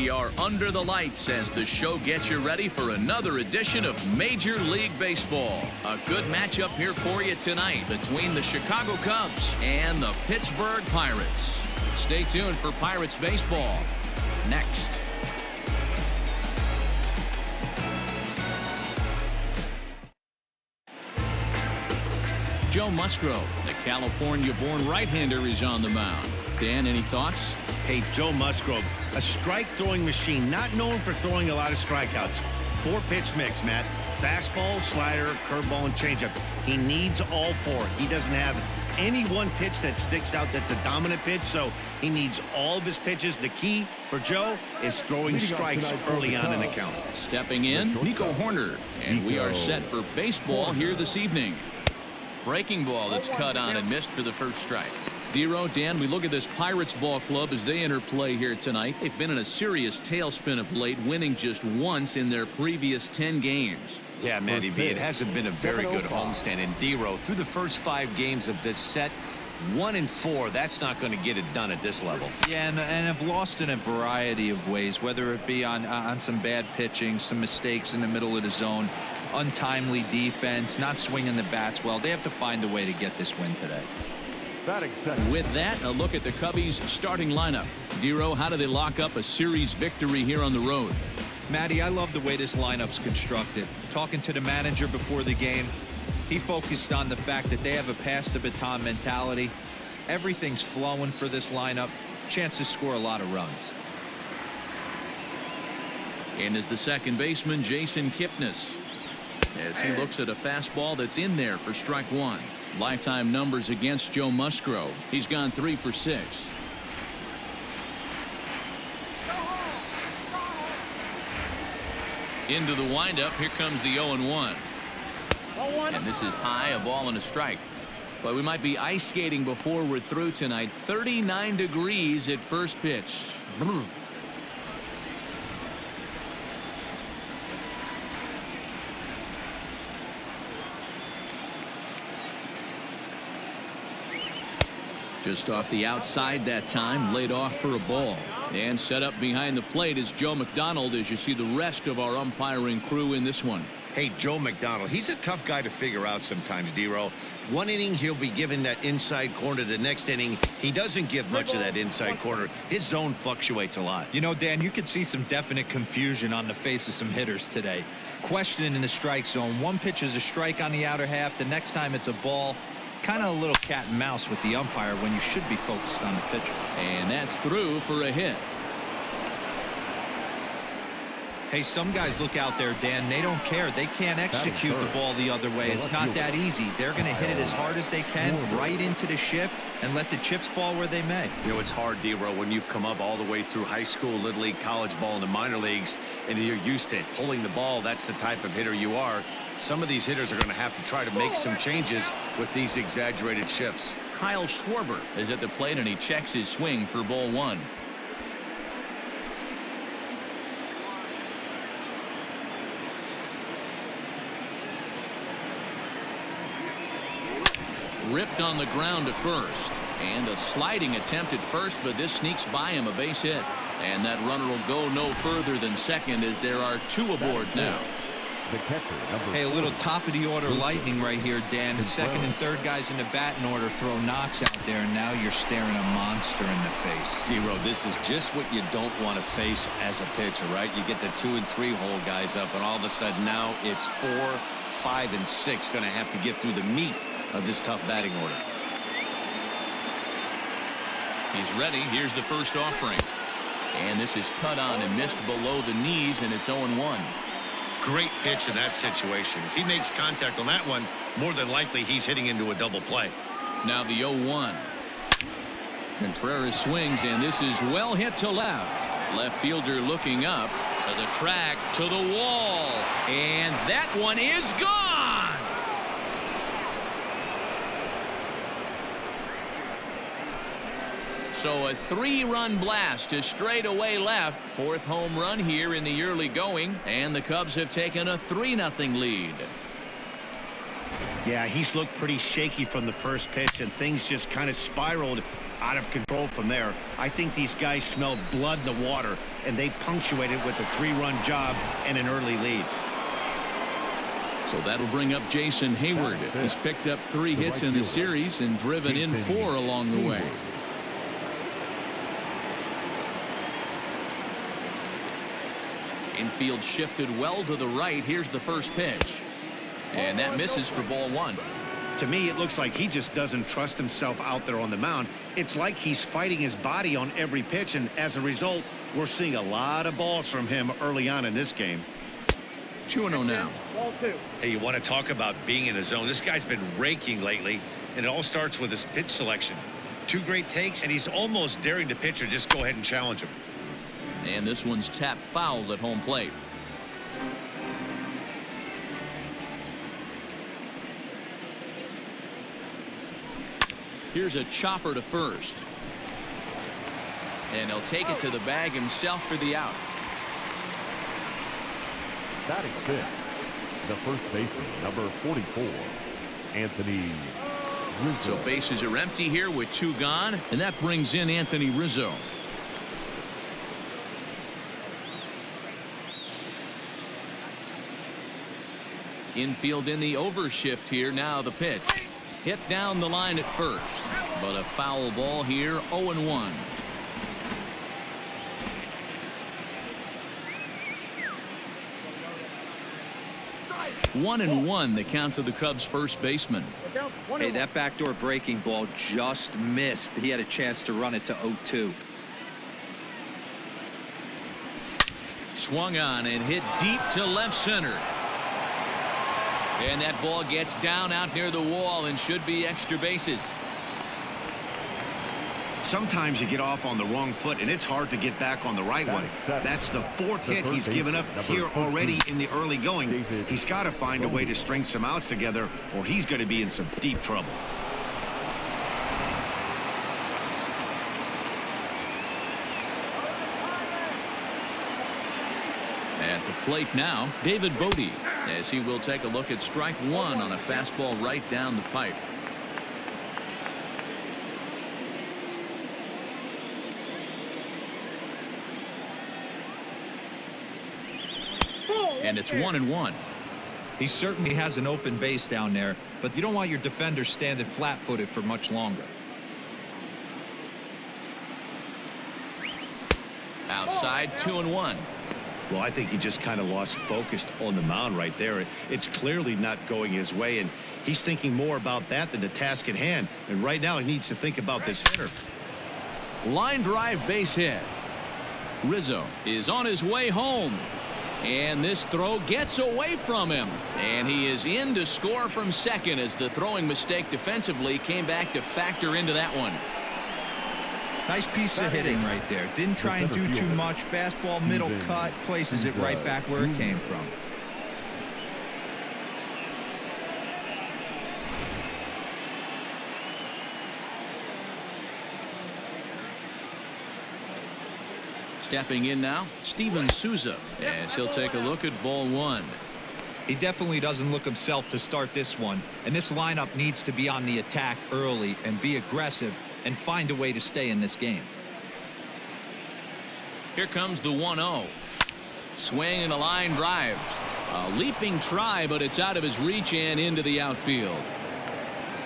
We are under the lights as the show gets you ready for another edition of Major League Baseball. A good matchup here for you tonight between the Chicago Cubs and the Pittsburgh Pirates. Stay tuned for Pirates baseball next. Joe Musgrove, the California-born right-hander, is on the mound. Dan, any thoughts? Hey, Joe Musgrove, a strike-throwing machine, not known for throwing a lot of strikeouts. 4-pitch mix, Matt. Fastball, slider, curveball, and changeup. He needs all 4. He doesn't have any one pitch that sticks out that's a dominant pitch, so he needs all of his pitches. The key for Joe is throwing strikes early on in the count. Stepping in, Nico Horner, and we are set for baseball here this evening. Breaking ball that's cut on and missed for the first strike. Dero, Dan, we look at this Pirates ball club as they enter play here tonight. They've been in a serious tailspin of late, winning just once in their previous 10 games. Yeah, Matty V, it hasn't been a very good homestand. And Dero, through the first 5 games of this set, 1-4, that's not going to get it done at this level. Yeah, and have lost in a variety of ways, whether it be on some bad pitching, some mistakes in the middle of the zone, untimely defense, not swinging the bats well. They have to find a way to get this win today. With that, a look at the Cubbies' starting lineup. Dero, how do they lock up a series victory here on the road? Matty, I love the way this lineup's constructed. Talking to the manager before the game, he focused on the fact that they have a pass-the-baton mentality. Everything's flowing for this lineup. Chance to score a lot of runs. And as the second baseman, Jason Kipnis, as he looks at a fastball that's in there for strike 1. Lifetime numbers against Joe Musgrove. He's gone 3 for 6. Into the windup. Here comes the 0-1. And this is high, a ball and a strike. But we might be ice skating before we're through tonight. 39 degrees at first pitch. Just off the outside that time, laid off for a ball. And set up behind the plate is Joe McDonald as you see the rest of our umpiring crew in this one. Hey, Joe McDonald, he's a tough guy to figure out sometimes, Dero. One inning, he'll be given that inside corner. The next inning, he doesn't give much of that inside corner. His zone fluctuates a lot. You know, Dan, you could see some definite confusion on the face of some hitters today. Questioning in the strike zone. One pitch is a strike on the outer half. The next time it's a ball. Kind of a little cat and mouse with the umpire when you should be focused on the pitcher. And that's through for a hit. Hey, some guys look out there, Dan, they don't care. They can't execute the ball the other way. It's not that easy. They're going to hit it as hard as they can right into the shift and let the chips fall where they may. You know, it's hard, Dero, when you've come up all the way through high school, little league, college ball, and the minor leagues, and you're used to pulling the ball. That's the type of hitter you are. Some of these hitters are going to have to try to make some changes with these exaggerated shifts. Kyle Schwarber is at the plate and he checks his swing for ball 1. Ripped on the ground to first. And a sliding attempt at first, but this sneaks by him, a base hit. And that runner will go no further than second as there are 2 aboard now. Hey, a little top of the order lightning right here, Dan. The second and third guys in the batting order throw knocks out there, and now you're staring a monster in the face. Dero, this is just what you don't want to face as a pitcher, right? You get the 2 and 3 hole guys up, and all of a sudden now it's 4, 5, and 6 going to have to get through the meat of this tough batting order. He's ready. Here's the first offering. And this is cut on and missed below the knees, and it's 0-1. Great pitch in that situation. If he makes contact on that one, more than likely he's hitting into a double play. Now the 0-1. Contreras swings, and this is well hit to left. Left fielder looking up to the track, to the wall. And that one is gone. So a 3-run blast to straightaway left. 4th home run here in the early going. And the Cubs have taken a 3-0 lead. Yeah, he's looked pretty shaky from the first pitch, and things just kind of spiraled out of control from there. I think these guys smelled blood in the water, and they punctuated with a 3-run job and an early lead. So that'll bring up Jason Hayward. He's picked up 3 hits in the series and driven in 4 along the way. Infield shifted well to the right. Here's the first pitch. And that misses for ball 1. To me, it looks like he just doesn't trust himself out there on the mound. It's like he's fighting his body on every pitch, and as a result, we're seeing a lot of balls from him early on in this game. 2-0 now. Hey, you want to talk about being in the zone? This guy's been raking lately, and it all starts with his pitch selection. 2 great takes, and he's almost daring the pitcher just go ahead and challenge him. And this one's tapped foul at home plate. Here's a chopper to first. And he'll take it to the bag himself for the out. Batting fifth, the first baseman, number 44, Anthony Rizzo. So bases are empty here with 2 gone, and that brings in Anthony Rizzo. Infield in the overshift here. Now the pitch. Hit down the line at first, but a foul ball here. 0-1. One and one, the count to the Cubs first baseman. Hey, that backdoor breaking ball just missed. He had a chance to run it to 0-2. Swung on and hit deep to left center. And that ball gets down out near the wall and should be extra bases. Sometimes you get off on the wrong foot, and it's hard to get back on the right one. That's the 4th hit he's given up here already in the early going. He's got to find a way to string some outs together, or he's going to be in some deep trouble. At the plate now, David Bodie, as he will take a look at strike 1 on a fastball right down the pipe. And it's 1-1. He certainly has an open base down there, but you don't want your defender standing flat-footed for much longer. Outside, 2-1. Well, I think he just kind of lost focus on the mound right there. It's clearly not going his way, and he's thinking more about that than the task at hand. And right now he needs to think about this hitter. Line drive base hit. Rizzo is on his way home. And this throw gets away from him. And he is in to score from second as the throwing mistake defensively came back to factor into that one. Nice piece of hitting right there. Didn't try and do too much. Fastball, middle cut, places it right back where it came from. Stepping in now, Steven Souza, as he'll take a look at ball 1. He definitely doesn't look himself to start this one, and this lineup needs to be on the attack early and be aggressive and find a way to stay in this game. Here comes the 1-0. Swing and a line drive. A leaping try, but it's out of his reach and into the outfield.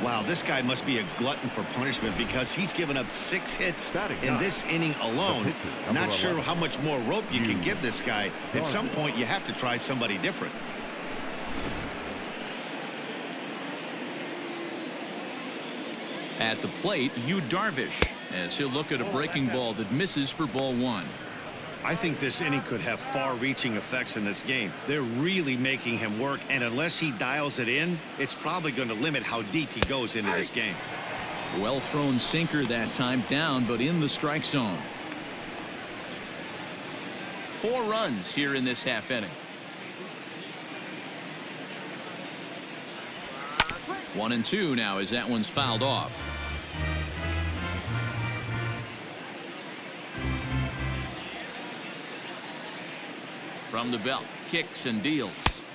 Wow, this guy must be a glutton for punishment because he's given up 6 hits in this inning alone. Not sure how much more rope you can give this guy. At some point, you have to try somebody different. At the plate, Yu Darvish, as he'll look at a breaking ball that misses for ball 1. I think this inning could have far-reaching effects in this game. They're really making him work, and unless he dials it in, it's probably going to limit how deep he goes into this game. Well thrown sinker that time, down but in the strike zone. 4 runs here in this half inning. 1-2 now as that one's fouled off. From the belt, kicks and deals.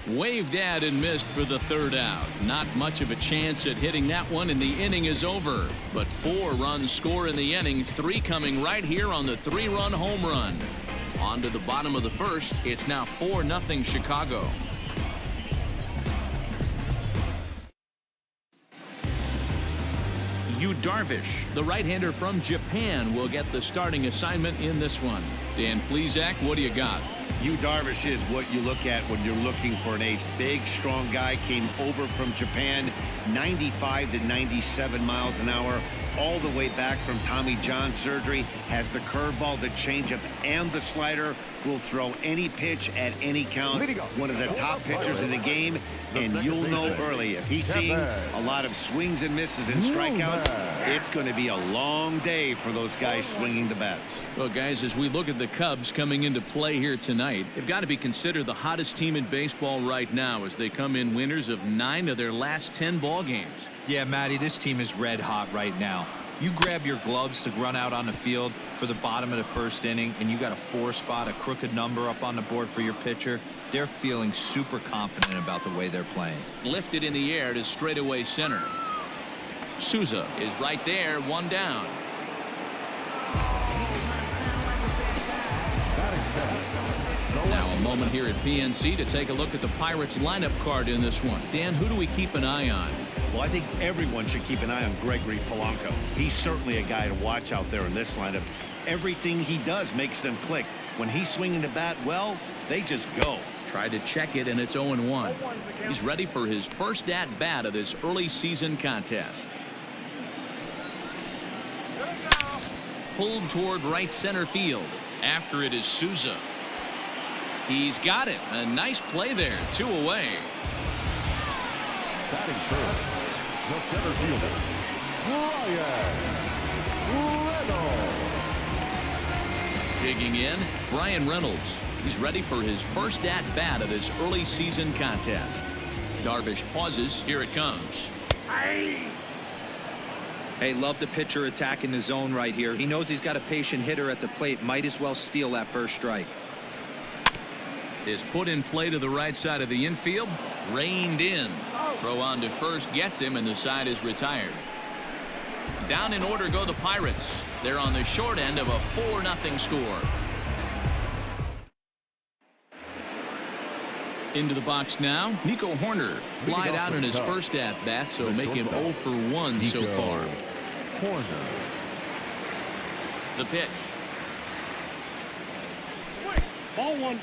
Waved at and missed for the third out. Not much of a chance at hitting that one, and the inning is over. But 4 runs score in the inning, 3 coming right here on the 3-run home run. On to the bottom of the first. It's now 4-0 Chicago. Yu Darvish, the right-hander from Japan, will get the starting assignment in this one. Dan Plesac, what do you got? Yu Darvish is what you look at when you're looking for an ace. Big, strong guy, came over from Japan, 95 to 97 miles an hour, all the way back from Tommy John surgery, has the curveball, the changeup, and the slider, will throw any pitch at any count. One of the top pitchers in the game, and you'll know early, if he's seeing a lot of swings and misses and strikeouts, it's going to be a long day for those guys swinging the bats. Well, guys, as we look at the Cubs coming into play here tonight, they've got to be considered the hottest team in baseball right now as they come in winners of 9 of their last 10 ball games. Yeah, Matty, this team is red hot right now. You grab your gloves to run out on the field for the bottom of the first inning, and you got a 4 spot, a crooked number up on the board for your pitcher. They're feeling super confident about the way they're playing. Lifted in the air to straightaway center. Souza is right there, 1 down. Now a moment here at PNC to take a look at the Pirates lineup card in this one. Dan, who do we keep an eye on? Well, I think everyone should keep an eye on Gregory Polanco. He's certainly a guy to watch out there in this lineup. Everything he does makes them click. When he's swinging the bat, well, they just go. Tried to check it, and it's 0-1. He's ready for his first at-bat of this early season contest. Pulled toward right center field. After it is Souza. He's got it. A nice play there. 2 away. Batting first, the center fielder, Brian Reynolds. Digging in, Brian Reynolds. He's ready for his first at-bat of this early season contest. Darvish pauses. Here it comes. Hey, love the pitcher attacking the zone right here. He knows he's got a patient hitter at the plate. Might as well steal that first strike. Is put in play to the right side of the infield. Reined in. Throw on to first gets him, and the side is retired. Down in order go the Pirates. They're on the short end of a 4-0 score. Into the box now, Nico Horner. Flied out in his first at-bat, so make him 0 for 1 so far. Horner. The pitch. Ball 1.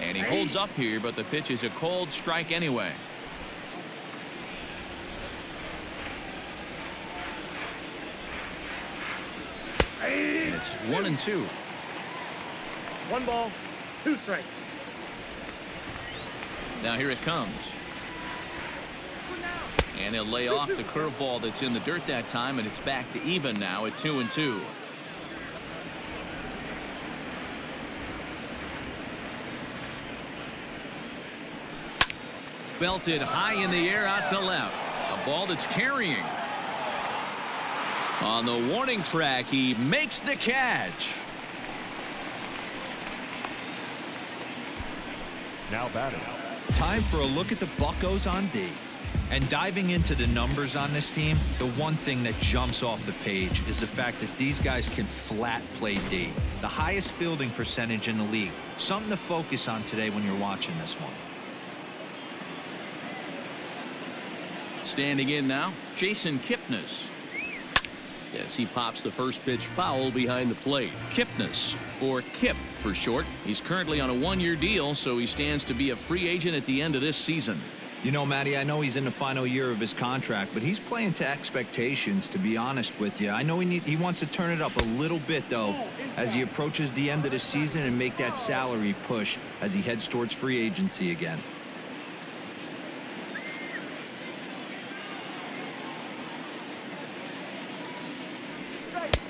And he holds up here, but the pitch is a cold strike anyway. And it's 1-2. 1 ball, 2 strikes. Now here it comes. And he'll lay off the curveball that's in the dirt that time, and it's back to even now at 2-2. Belted high in the air out to left. A ball that's carrying. On the warning track, he makes the catch. Now batting. Time for a look at the Buccos on D. And diving into the numbers on this team, the one thing that jumps off the page is the fact that these guys can flat play D. The highest fielding percentage in the league. Something to focus on today when you're watching this one. Standing in now, Jason Kipnis. Yes, he pops the first pitch foul behind the plate. Kipnis, or Kip for short. He's currently on a 1-year deal, so he stands to be a free agent at the end of this season. You know, Matty, I know he's in the final year of his contract, but he's playing to expectations, to be honest with you. I know he wants to turn it up a little bit, though, as he approaches the end of the season and make that salary push as he heads towards free agency again.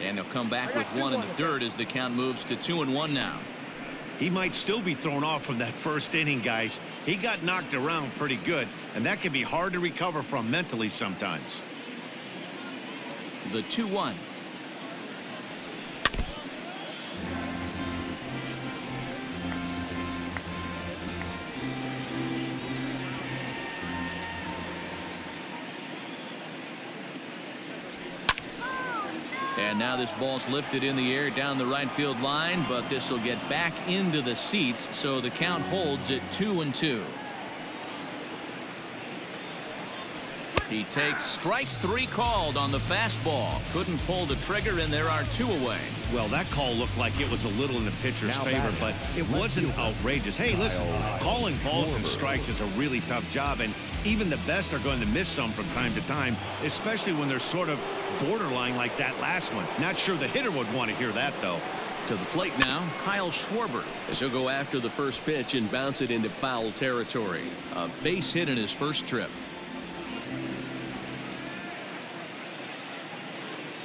And he'll come back with 1 in the dirt as the count moves to 2-1 now. He might still be thrown off from that first inning, guys. He got knocked around pretty good, and that can be hard to recover from mentally sometimes. the 2-1. And now this ball's lifted in the air down the right field line, but this will get back into the seats, so the count holds at 2-2. He takes strike 3 called on the fastball. Couldn't pull the trigger, and there are 2 away. Well, that call looked like it was a little in the pitcher's favor, but it wasn't outrageous. Hey, listen, calling balls and strikes is a really tough job, and even the best are going to miss some from time to time, especially when they're sort of borderline like that last one. Not sure the hitter would want to hear that, though. To the plate now, Kyle Schwarber, as he'll go after the first pitch and bounce it into foul territory. A base hit in his first trip.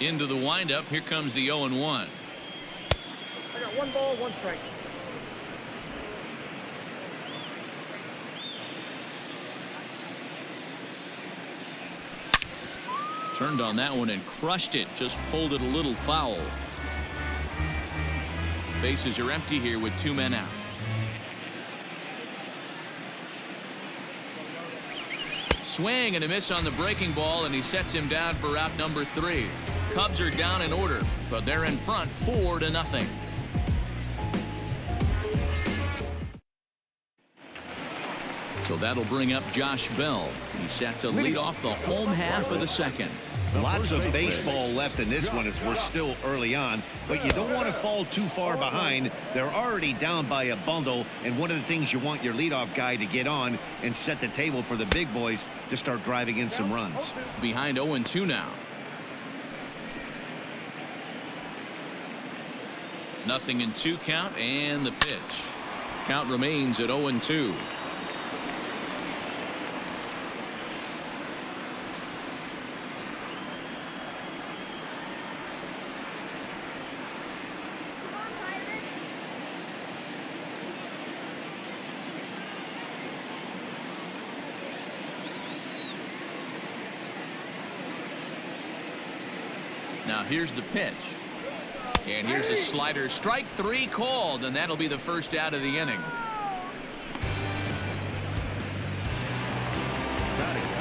Into the windup. Here comes the 0-1. I got 1 ball, 1 strike. Turned on that one and crushed it. Just pulled it a little foul. Bases are empty here with 2 men out. Swing and a miss on the breaking ball, and he sets him down for out number 3. Cubs are down in order, but they're in front 4-0. So that'll bring up Josh Bell. He's set to lead off the home half of the second. Lots of baseball left in this one as we're still early on, but you don't want to fall too far behind. They're already down by a bundle, and one of the things you want your leadoff guy to get on and set the table for the big boys to start driving in some runs. Behind 0-2 now. Nothing in 2 count, and the pitch. Count remains at 0-2. Now here's the pitch. And here's a slider. Strike 3 called, and that'll be the first out of the inning.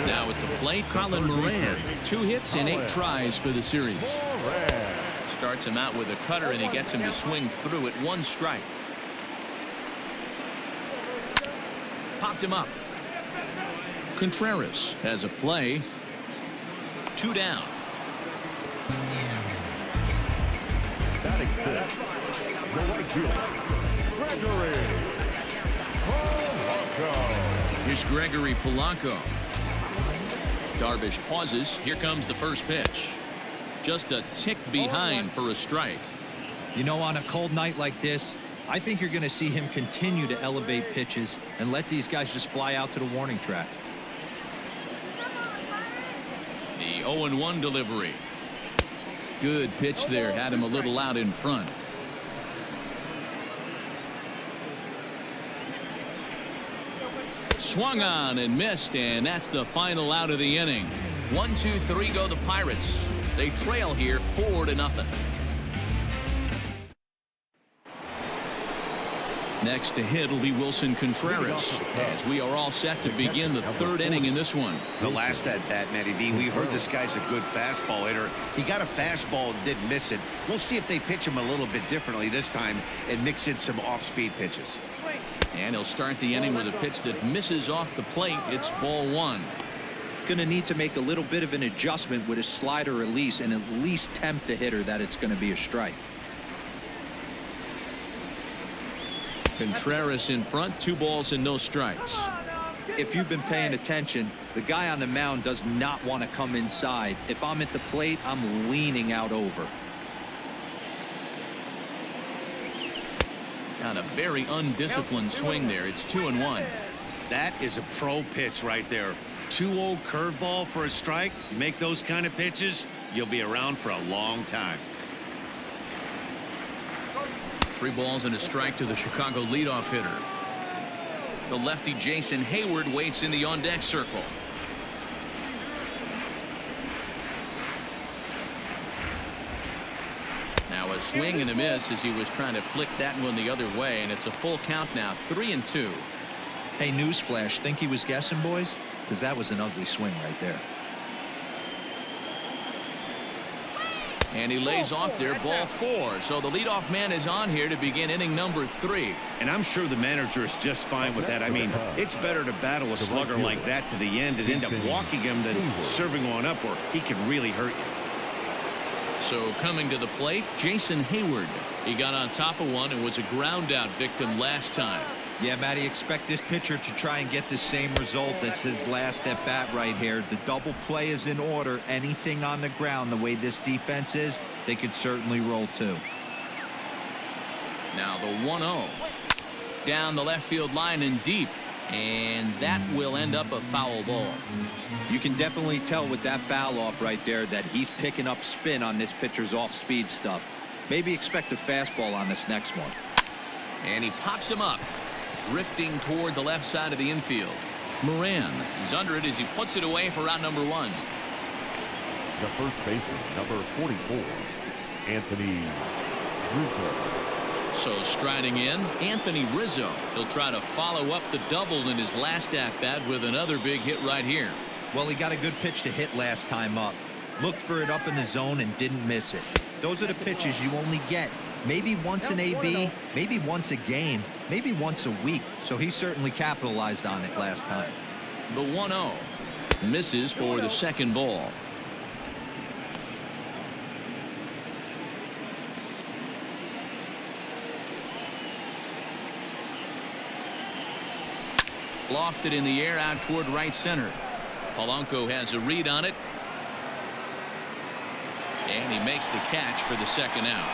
Now at the plate, Colin Moran. 2 hits and 8 tries for the series. Starts him out with a cutter, and he gets him to swing through it. 1 strike. Popped him up. Contreras has a play. 2 down. Batting fifth, the right fielder, Gregory Polanco. Here's Gregory Polanco. Darvish pauses. Here comes the first pitch. Just a tick behind for a strike. You know, on a cold night like this, I think you're going to see him continue to elevate pitches and let these guys just fly out to the warning track. The 0-1 delivery. Good pitch there. Had him a little out in front. Swung on and missed, and that's the final out of the inning. 1, 2, 3 go the Pirates. They trail here 4-0. Next to hit will be Wilson Contreras, as we are all set to begin the 3rd inning in this one. The last at bat, Matty V, we heard this guy's a good fastball hitter. He got a fastball and didn't miss it. We'll see if they pitch him a little bit differently this time and mix in some off-speed pitches. And he'll start the inning with a pitch that misses off the plate. It's ball 1. Going to need to make a little bit of an adjustment with his slider release and at least tempt the hitter that it's going to be a strike. Contreras in front, 2 balls and no strikes. If you've been paying attention, the guy on the mound does not want to come inside. If I'm at the plate, I'm leaning out over. On a very undisciplined swing there. It's 2-1. That is a pro pitch right there. 2-0 curveball for a strike. You make those kind of pitches, you'll be around for a long time. 3 balls and a strike to the Chicago leadoff hitter. The lefty Jason Hayward waits in the on-deck circle. A swing and a miss as he was trying to flick that one the other way, and it's a full count now, 3-2. Hey, newsflash, think he was guessing, boys? Because that was an ugly swing right there. And he lays off there, ball 4. So the leadoff man is on here to begin inning number 3. And I'm sure the manager is just fine with that. I mean, it's better to battle a slugger like that to the end and end up walking him than serving one up where he can really hurt you. So coming to the plate, Jason Hayward. He got on top of one and was a ground out victim last time. Yeah, Matty, expect this pitcher to try and get the same result. That's his last at bat right here. The double play is in order. Anything on the ground, the way this defense is, they could certainly roll too. Now the 1-0. Down the left field line and deep. And that will end up a foul ball. You can definitely tell with that foul off right there that he's picking up spin on this pitcher's off-speed stuff. Maybe expect a fastball on this next one. And he pops him up, drifting toward the left side of the infield. Moran is under it as he puts it away for out number 1. The first baseman, number 44, Anthony Rizzo. So striding in, Anthony Rizzo. He'll try to follow up the double in his last at-bat with another big hit right here. Well, he got a good pitch to hit last time up. Looked for it up in the zone and didn't miss it. Those are the pitches you only get maybe once in AB, maybe once a game, maybe once a week. So he certainly capitalized on it last time. The 1-0 misses for the second ball. Lofted in the air out toward right center. Polanco has a read on it. And he makes the catch for the second out.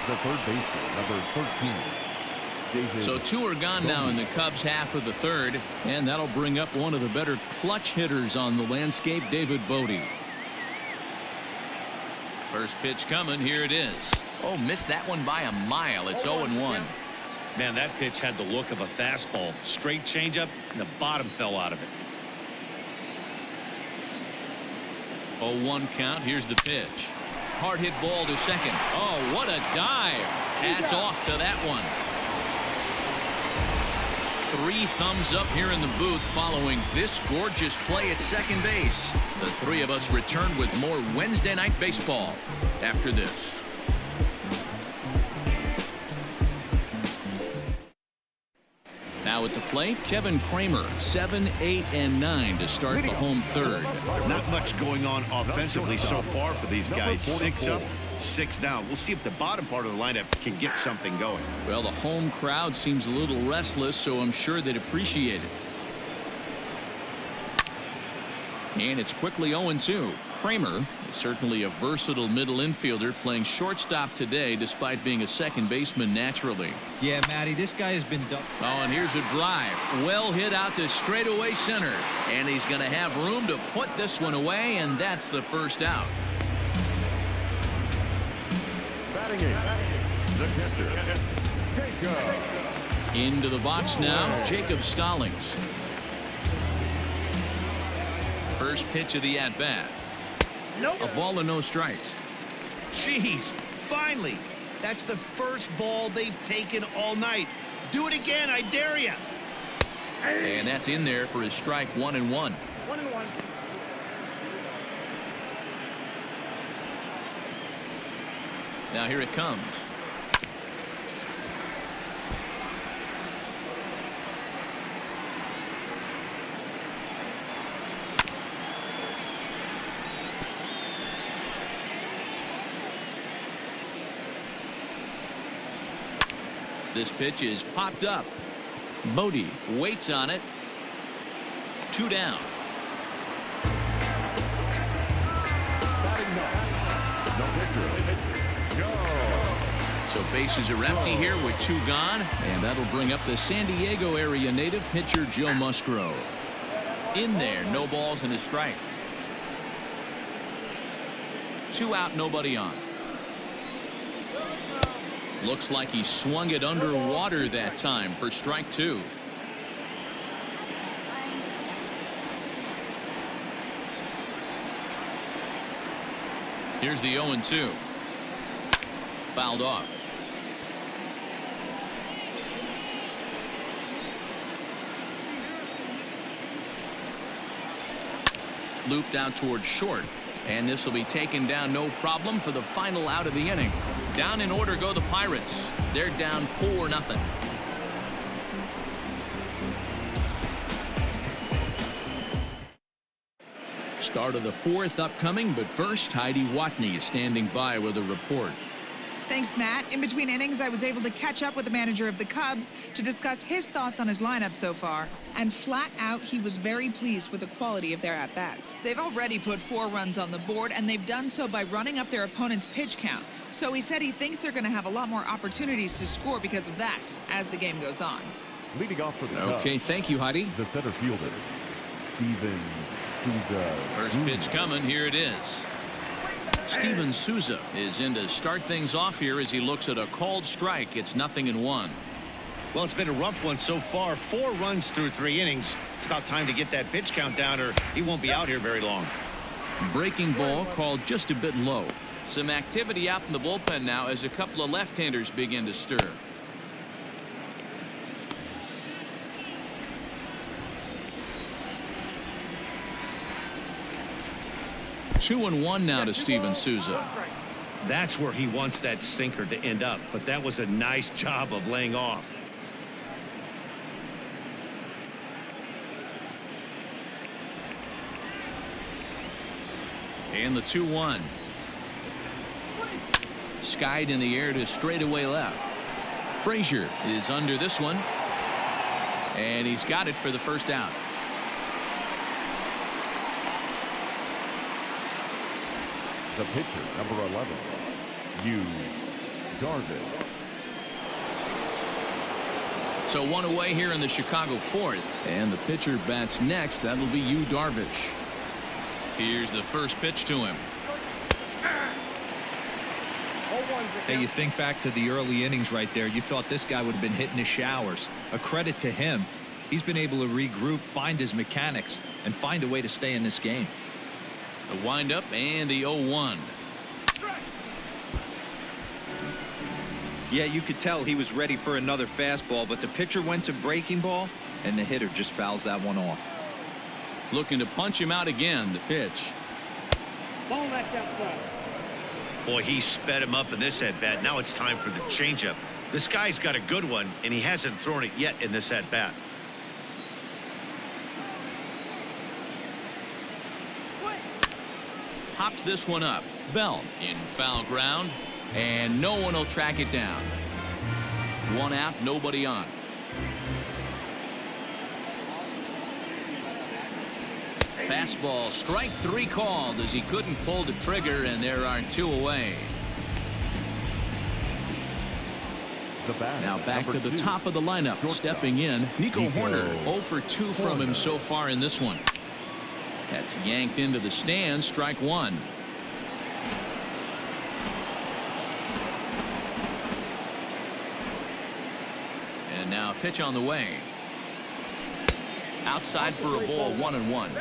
The third baseman, number 13. So 2 are gone now in the Cubs half of the third, and that'll bring up one of the better clutch hitters on the landscape, David Bodie. First pitch coming. Here it is. Oh, missed that one by a mile. It's 0-1. Man, that pitch had the look of a fastball. Straight changeup, and the bottom fell out of it. 0-1 count. Here's the pitch. Hard hit ball to second. Oh, what a dive. Hats off to that one. 3 thumbs up here in the booth following this gorgeous play at second base. The 3 of us return with more Wednesday Night Baseball after this. Now at the plate, Kevin Kramer, 7, 8, and 9 to start the home third. Not much going on offensively so far for these guys. 6 up, 6 down. We'll see if the bottom part of the lineup can get something going. Well, the home crowd seems a little restless, so I'm sure they'd appreciate it. And it's quickly 0-2. Kramer is certainly a versatile middle infielder playing shortstop today despite being a second baseman naturally. Yeah, Matty, this guy has been done. Oh, and here's a drive. Well hit out to straightaway center. And he's going to have room to put this one away, and that's the first out. Batting in, the catcher, Jacob. Into the box now, Jacob Stallings. First pitch of the at-bat. A ball and no strikes. Jeez, finally. That's the first ball they've taken all night. Do it again, I dare you. And that's in there for his strike. 1-1. 1-1. Now here it comes. This pitch is popped up. Bodie waits on it. 2 down. So bases are empty here with 2 gone, and that'll bring up the San Diego area native pitcher Joe Musgrove. In there, no balls and a strike. 2 out, nobody on. Looks like he swung it underwater that time for strike 2. Here's the 0-2. Fouled off. Looped out towards short, and this will be taken down no problem for the final out of the inning. Down in order go the Pirates. They're down 4-0. Start of the fourth upcoming, but first Heidi Watney is standing by with a report. Thanks, Matt. In between innings, I was able to catch up with the manager of the Cubs to discuss his thoughts on his lineup so far. And flat out, he was very pleased with the quality of their at-bats. They've already put 4 runs on the board, and they've done so by running up their opponent's pitch count. So he said he thinks they're going to have a lot more opportunities to score because of that as the game goes on. Leading off for the Okay, Cubs, thank you, Heidi. the center fielder, Steven Souza. First pitch coming. Here it is. Steven Souza is in to start things off here as he looks at a called strike. It's 0-1. Well, it's been a rough one so far. 4 runs through 3 innings. It's about time to get that pitch count down, or he won't be out here very long. Breaking ball called just a bit low. Some activity out in the bullpen now as a couple of left-handers begin to stir. Two and one now to Steven Souza. That's where he wants that sinker to end up, but that was a nice job of laying off. And the 2-1. Skied in the air to straightaway left. Frazier is under this one, and he's got it for the first out. The pitcher, number 11, Darvish. So one away here in the Chicago fourth, and the pitcher bats next. That'll be Darvish. Here's the first pitch to him. Hey, you think back to the early innings right there. You thought this guy would have been hitting his showers. A credit to him. He's been able to regroup, find his mechanics, and find a way to stay in this game. The windup and the 0-1. Yeah, you could tell he was ready for another fastball, but the pitcher went to breaking ball, and the hitter just fouls that one off. Looking to punch him out again. The pitch. Ball that's outside. Boy, he sped him up in this at-bat. Now it's time for the changeup. This guy's got a good one, and he hasn't thrown it yet in this at-bat. Pops this one up. Bell in foul ground, and no one will track it down. One out, nobody on. Fastball, strike 3 called as he couldn't pull the trigger, and there are 2 away. Now back to the top of the lineup. Stepping in, Nico Horner. 0 for 2 from him so far in this one. That's yanked into the stands. Strike 1. And now a pitch on the way. Outside for a ball, 1-1.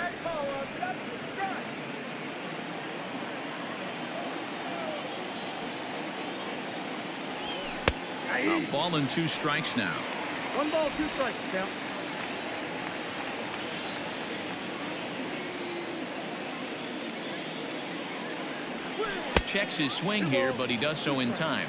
A ball and 2 strikes now. 1 ball, 2 strikes. Count. Checks his swing here, but he does so in time.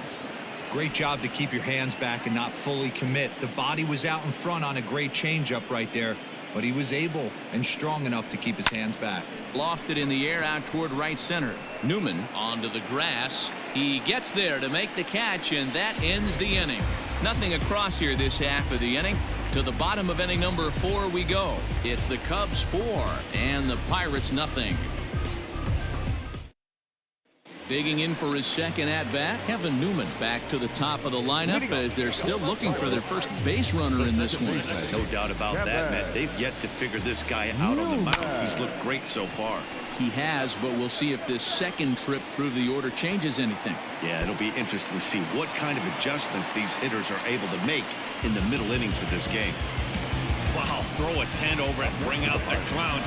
Great job to keep your hands back and not fully commit. The body was out in front on a great changeup right there, but he was able and strong enough to keep his hands back. Lofted in the air out toward right center. Newman onto the grass. He gets there to make the catch, and that ends the inning. Nothing across here this half of the inning. To the bottom of inning number 4 we go. It's the Cubs 4 and the Pirates nothing. Digging in for his second at-bat, Kevin Newman back to the top of the lineup as they're still looking for their first base runner in this one. No doubt about that, Matt. They've yet to figure this guy out on the mound. He's looked great so far. He has, but we'll see if this second trip through the order changes anything. Yeah, it'll be interesting to see what kind of adjustments these hitters are able to make in the middle innings of this game. Wow, throw a tent over it, bring out the clown.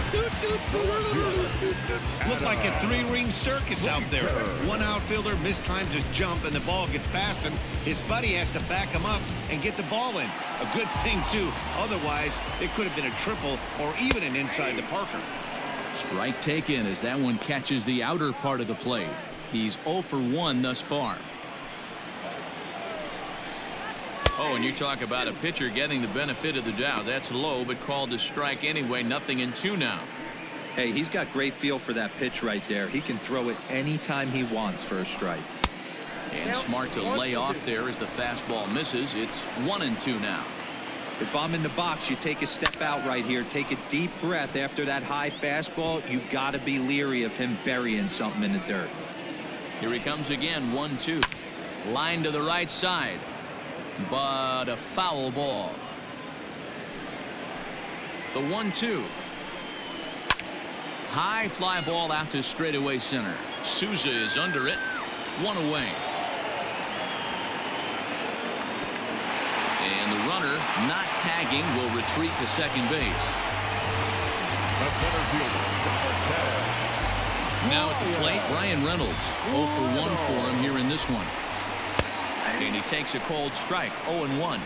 Looked like a three-ring circus out there. One outfielder mistimes his jump and the ball gets past him. His buddy has to back him up and get the ball in. A good thing, too. Otherwise, it could have been a triple or even an inside the Parker. Strike taken as that one catches the outer part of the plate. He's 0 for 1 thus far. Oh, and you talk about a pitcher getting the benefit of the doubt. That's low, but called a strike anyway. 0-2 now. Hey, he's got great feel for that pitch right there. He can throw it anytime he wants for a strike. And smart to lay off there as the fastball misses. It's 1-2 now. If I'm in the box, you take a step out right here. Take a deep breath after that high fastball. You got to be leery of him burying something in the dirt. Here he comes again. 1-2. Line to the right side. But a foul ball. The 1-2. High fly ball out to straightaway center. Souza is under it. 1 away. And the runner, not tagging, will retreat to second base. Now at the plate, Brian Reynolds. 0 for 1 for him here in this one. And he takes a cold strike. 0-1.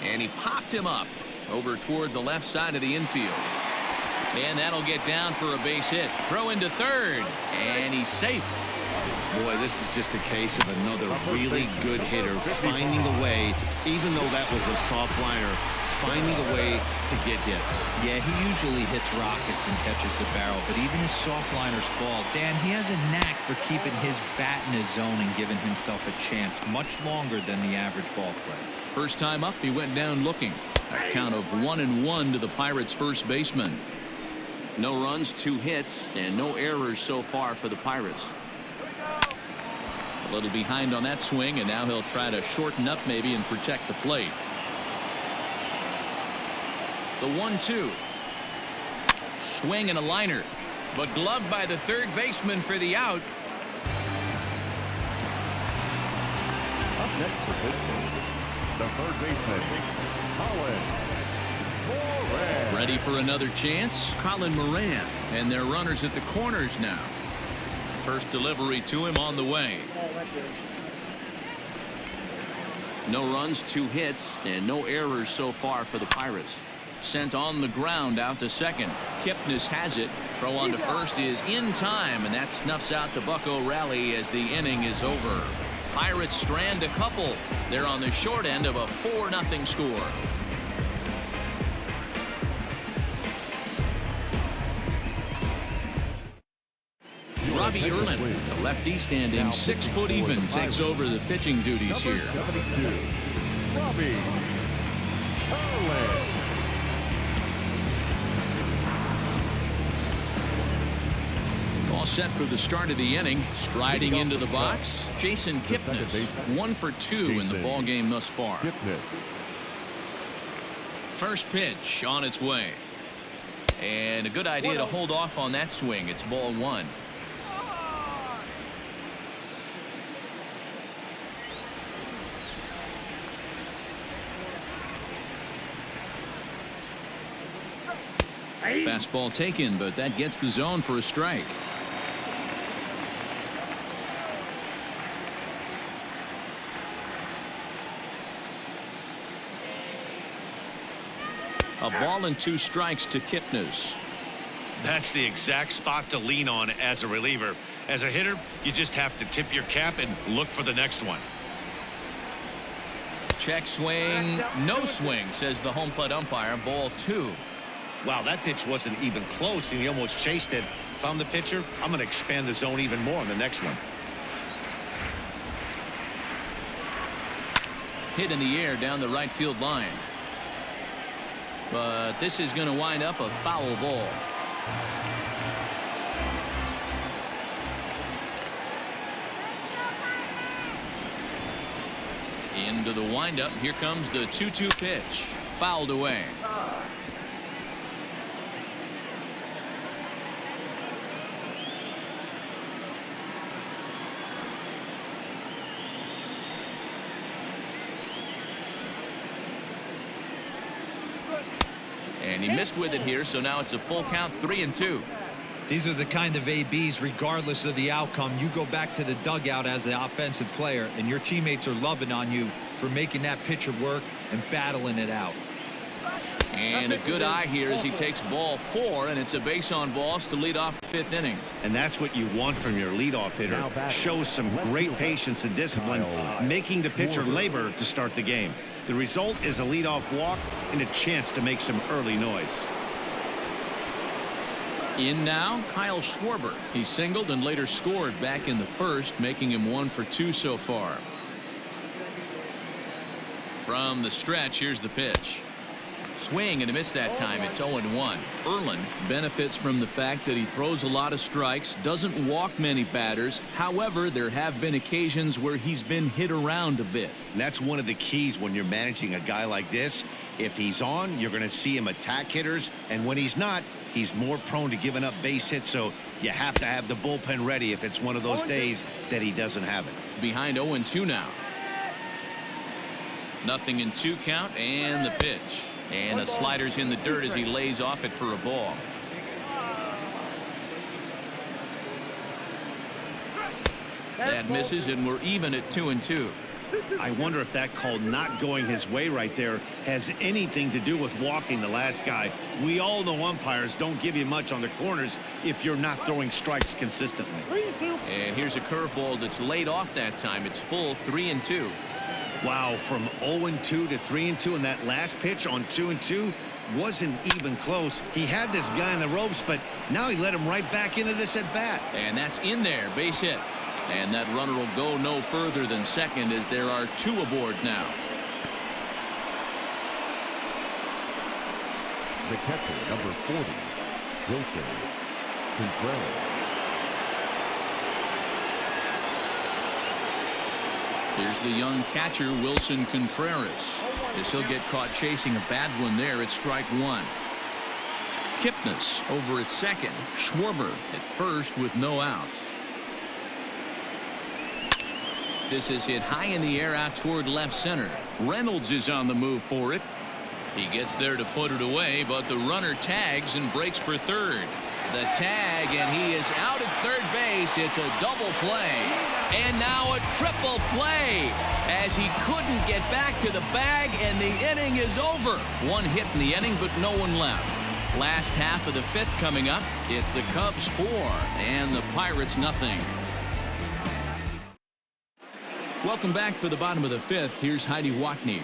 And he popped him up over toward the left side of the infield. And that'll get down for a base hit. Throw into third. And he's safe. Boy, this is just a case of another really good hitter finding a way, even though that was a soft liner, finding a way to get hits. Yeah, he usually hits rockets and catches the barrel, but even his soft liners fall. Dan, he has a knack for keeping his bat in his zone and giving himself a chance much longer than the average ball player. First time up, he went down looking. A count of 1-1 to the Pirates' first baseman. No runs, 2 hits, and no errors so far for the Pirates. A little behind on that swing, and now he'll try to shorten up maybe and protect the plate. The 1-2. Swing and a liner, but gloved by the third baseman for the out. Up next for pitching, the third baseman, Colin Moran. Ready for another chance? Colin Moran, and they're runners at the corners now. First delivery to him on the way. No runs, 2 hits, and no errors so far for the Pirates. Sent on the ground out to second. Kipnis has it. Throw on to first is in time, and that snuffs out the Bucco rally as the inning is over. Pirates strand a couple. They're on the short end of a 4-0 score. Robbie Erlin, the lefty standing 6 foot even, takes over the pitching duties here. Robbie Erlin. All set for the start of the inning. Striding into the box, Jason Kipnis, 1 for 2 in the ball game thus far. First pitch on its way. And a good idea to hold off on that swing. It's ball 1. Fastball taken, but that gets the zone for a strike. A ball and 2 strikes to Kipnis. That's the exact spot to lean on as a reliever. As a hitter, you just have to tip your cap and look for the next one. Check swing, no swing, says the home plate umpire. Ball 2. Wow, that pitch wasn't even close, and he almost chased it. If I'm the pitcher, I'm going to expand the zone even more on the next one. Hit in the air down the right field line. But this is going to wind up a foul ball. Into the windup. Here comes the 2-2 pitch. Fouled away. And he missed with it here, so now it's a full count, 3-2. These are the kind of ABs, regardless of the outcome, you go back to the dugout as an offensive player, and your teammates are loving on you for making that pitcher work and battling it out. And a good eye here as he takes ball 4, and it's a base on balls to lead off the 5th inning. And that's what you want from your leadoff hitter. Shows some great patience and discipline, making the pitcher labor to start the game. The result is a leadoff walk and a chance to make some early noise. In now, Kyle Schwarber. He singled and later scored back in the 1st, making him 1 for 2 so far. From the stretch, here's the pitch. Swing and a miss that time. It's 0-1. Erlin benefits from the fact that he throws a lot of strikes, doesn't walk many batters. However, there have been occasions where he's been hit around a bit. And that's one of the keys when you're managing a guy like this. If he's on, you're going to see him attack hitters, and when he's not, he's more prone to giving up base hits, so you have to have the bullpen ready if it's one of those days that he doesn't have it. Behind 0-2 now. 0-2 count, and the pitch. And the slider's in the dirt as he lays off it for a ball. That misses, and we're even at 2-2. I wonder if that call not going his way right there has anything to do with walking the last guy. We all know umpires don't give you much on the corners if you're not throwing strikes consistently. And here's a curveball that's laid off that time. It's full 3-2. Wow, from 0-2 to 3-2, and that last pitch on 2-2 wasn't even close. He had this guy in the ropes, but now he let him right back into this at bat. And that's in there, base hit. And that runner will go no further than second as there are 2 aboard now. The catcher, number 40, Wilson Contreras. Here's the young catcher, Wilson Contreras. As he'll get caught chasing a bad one there at strike 1. Kipnis over at second. Schwarber at first with no outs. This is hit high in the air out toward left center. Reynolds is on the move for it. He gets there to put it away, but the runner tags and breaks for third. The tag, and he is out at third base. It's a double play. And now a triple play as he couldn't get back to the bag, and the inning is over. 1 hit in the inning, but no one left. Last half of the 5th coming up. It's the Cubs 4 and the Pirates nothing. Welcome back for the bottom of the 5th. Here's Heidi Watney.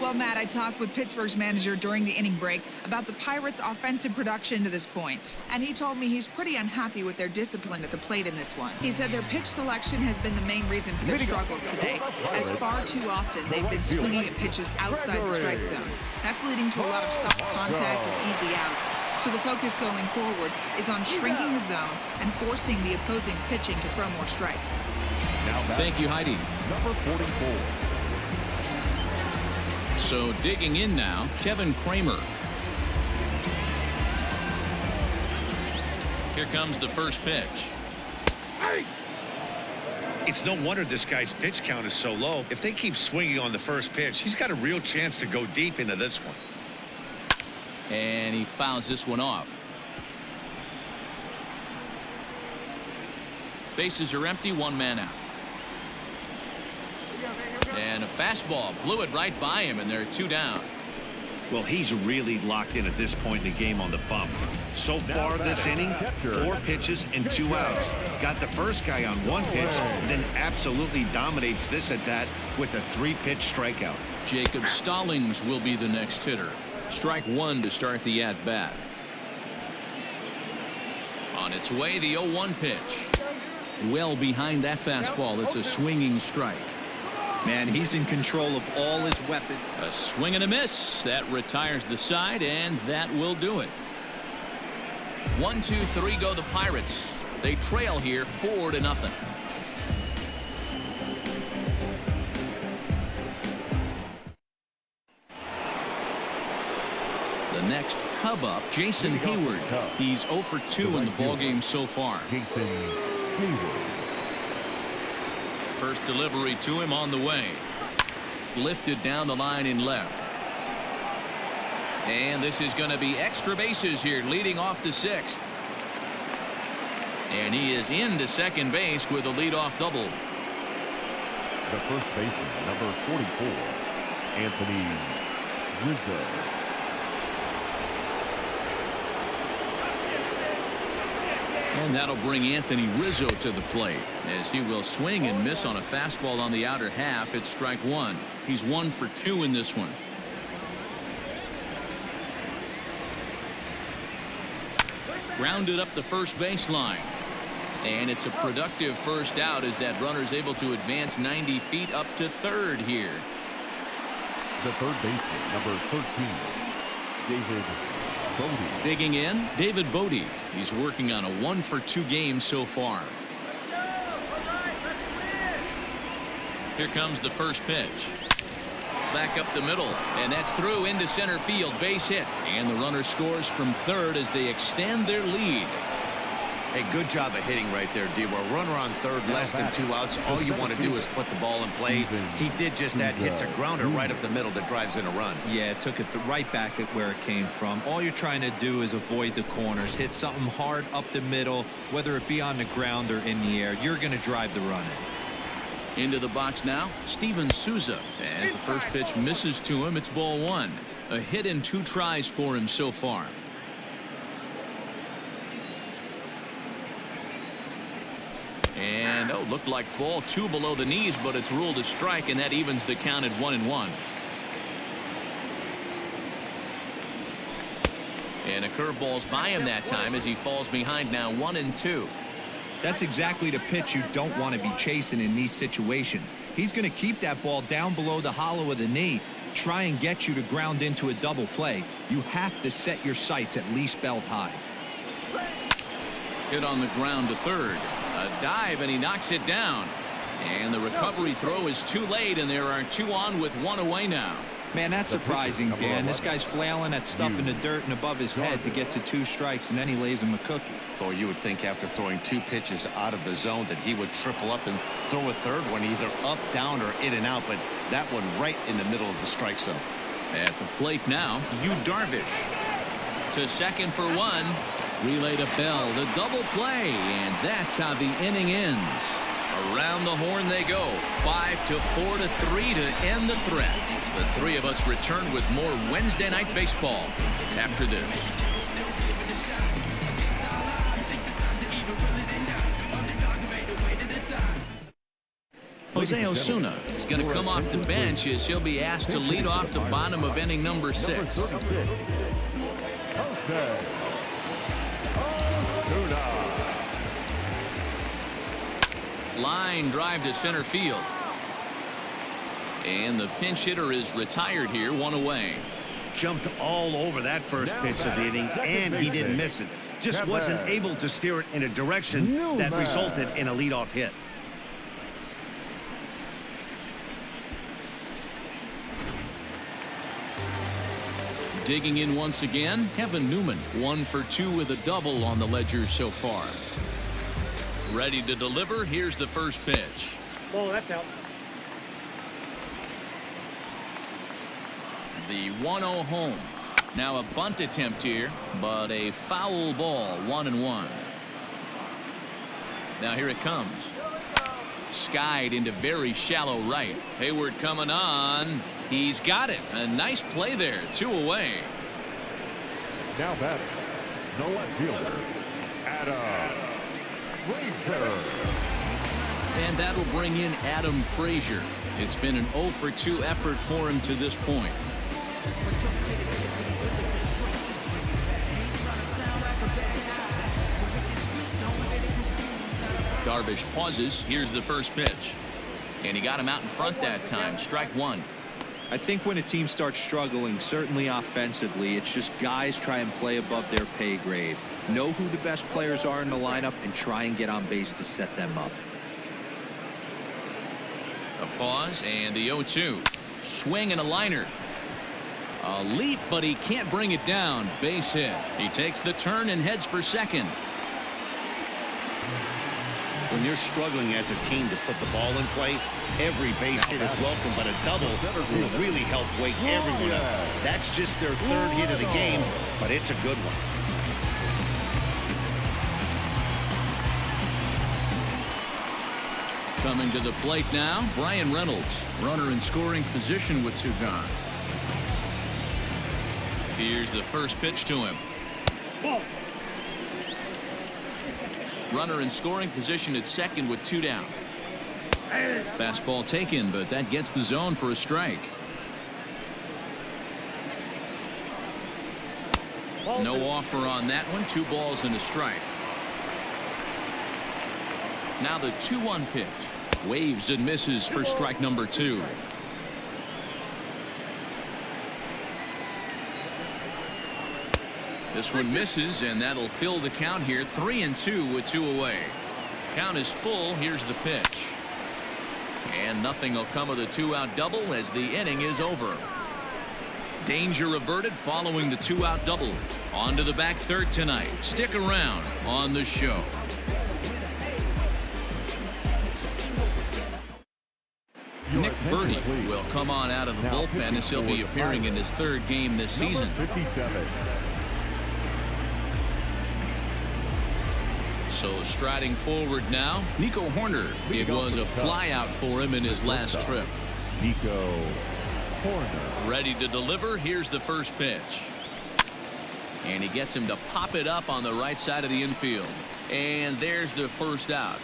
Well, Matt, I talked with Pittsburgh's manager during the inning break about the Pirates' offensive production to this point, and he told me he's pretty unhappy with their discipline at the plate in this one. He said their pitch selection has been the main reason for their struggles today, as far too often they've been swinging at pitches outside the strike zone. That's leading to a lot of soft contact and easy outs. So the focus going forward is on shrinking the zone and forcing the opposing pitching to throw more strikes. Thank you, Heidi. Number 44. So digging in now, Kevin Kramer. Here comes the first pitch. It's no wonder this guy's pitch count is so low. If they keep swinging on the first pitch, he's got a real chance to go deep into this one. And he fouls this one off. Bases are empty, 1 man out. And a fastball blew it right by him, and there are 2 down. Well, he's really locked in at this point in the game on the bump. So far this inning, 4 pitches and 2 outs. Got the first guy on 1 pitch, then absolutely dominates this at bat with a 3-pitch strikeout. Jacob Stallings will be the next hitter. Strike 1 to start the at-bat. On its way, the 0-1 pitch. Well behind that fastball. It's a swinging strike. Man, he's in control of all his weapons. A swing and a miss. That retires the side, and that will do it. 1, 2, 3 go the Pirates. They trail here 4-0. The next Cub up, Jason Hayward. He's 0 for 2 in the ballgame so far. Jason Hayward. First delivery to him on the way. Lifted down the line in left. And this is going to be extra bases here, leading off the 6th. And he is into second base with a leadoff double. The first baseman, number 44, Anthony Rizzo. And that'll bring Anthony Rizzo to the plate as he will swing and miss on a fastball on the outer half. It's strike 1. He's 1 for 2 in this one. Grounded up the first baseline. And it's a productive first out as that runner's able to advance 90 feet up to third here. The third baseman, number 13, David Bodie. Digging in, David Bodie. He's working on a 1 for 2 game so far. Here comes the first pitch. Back up the middle, and that's through into center field. Base hit, and the runner scores from third as they extend their lead. Hey, good job of hitting right there, D. A runner on third, less than 2 outs. All you want to do is put the ball in play. He did just that. Hits a grounder right up the middle that drives in a run. Yeah, took it right back at where it came from. All you're trying to do is avoid the corners. Hit something hard up the middle, whether it be on the ground or in the air. You're going to drive the run in. Into the box now, Steven Souza. As the first pitch misses to him, it's ball 1. A hit in 2 tries for him so far. And looked like ball 2 below the knees, but it's ruled a strike, and that evens the count at 1-1. And a curveball's by him that time as he falls behind now 1-2. That's exactly the pitch you don't want to be chasing in these situations. He's going to keep that ball down below the hollow of the knee, try and get you to ground into a double play. You have to set your sights at least belt high. Hit on the ground to third. A dive, and he knocks it down. And the recovery throw is too late, and there are 2 on with 1 away now. Man, that's surprising, Dan. This guy's flailing at stuff in the dirt and above his head to get to 2 strikes, and then he lays him a cookie. Boy, you would think after throwing 2 pitches out of the zone that he would triple up and throw a third one either up, down, or in and out, but that one right in the middle of the strike zone. At the plate now, Yu Darvish. To second for 1. Relay to Bell, the double play, and that's how the inning ends. Around the horn they go. 5-4-3 to end the threat. The 3 of us return with more Wednesday Night Baseball after this. Jose Osuna is going to come off the bench as he'll be asked to lead off the bottom of inning number 6. Line drive to center field. And the pinch hitter is retired here, 1 away. Jumped all over that first pitch of the inning, and he didn't miss it. Just wasn't able to steer it in a direction that resulted in a leadoff hit. Digging in once again, Kevin Newman, 1 for 2 with a double on the ledger so far. Ready to deliver. Here's the first pitch. Ball, that's out. The 1-0 home. Now a bunt attempt here, but a foul ball, 1-1. Now here it comes. Skied into very shallow right. Hayward coming on. He's got it. A nice play there. 2 away. Now batting, the left fielder, Adam Frazier. And that'll bring in Adam Frazier. It's been an 0 for 2 effort for him to this point. Darvish pauses. Here's the first pitch. And he got him out in front that time. Strike 1. I think when a team starts struggling, certainly offensively, it's just guys try and play above their pay grade. Know who the best players are in the lineup and try and get on base to set them up. A pause and the 0-2. Swing and a liner. A leap, but he can't bring it down. Base hit. He takes the turn and heads for second. When you're struggling as a team to put the ball in play, every base hit is welcome, but a double will really help wake everyone up. That's just their third hit of the game, but it's a good one. Coming to the plate now, Brian Reynolds. Runner in scoring position with two gone. Here's the first pitch to him. Ball. Runner in scoring position at second with two down. Fastball taken, but that gets the zone for a strike. No offer on that one. 2 balls and a strike. Now the 2-1 pitch. Waves and misses for strike number 2. This one misses, and that'll fill the count here. 3-2 with 2 away. Count is full. Here's the pitch. And nothing will come of the 2-out double as the inning is over. Danger averted following the 2-out double. On to the back third tonight. Stick around on the show. Nick Birdie will come on out of the bullpen as he'll be appearing in his 3rd game this season. 57. So striding forward now, Nico Horner. It was a flyout for him in his last trip. Nico Horner. Ready to deliver. Here's the first pitch. And he gets him to pop it up on the right side of the infield. And there's the first out.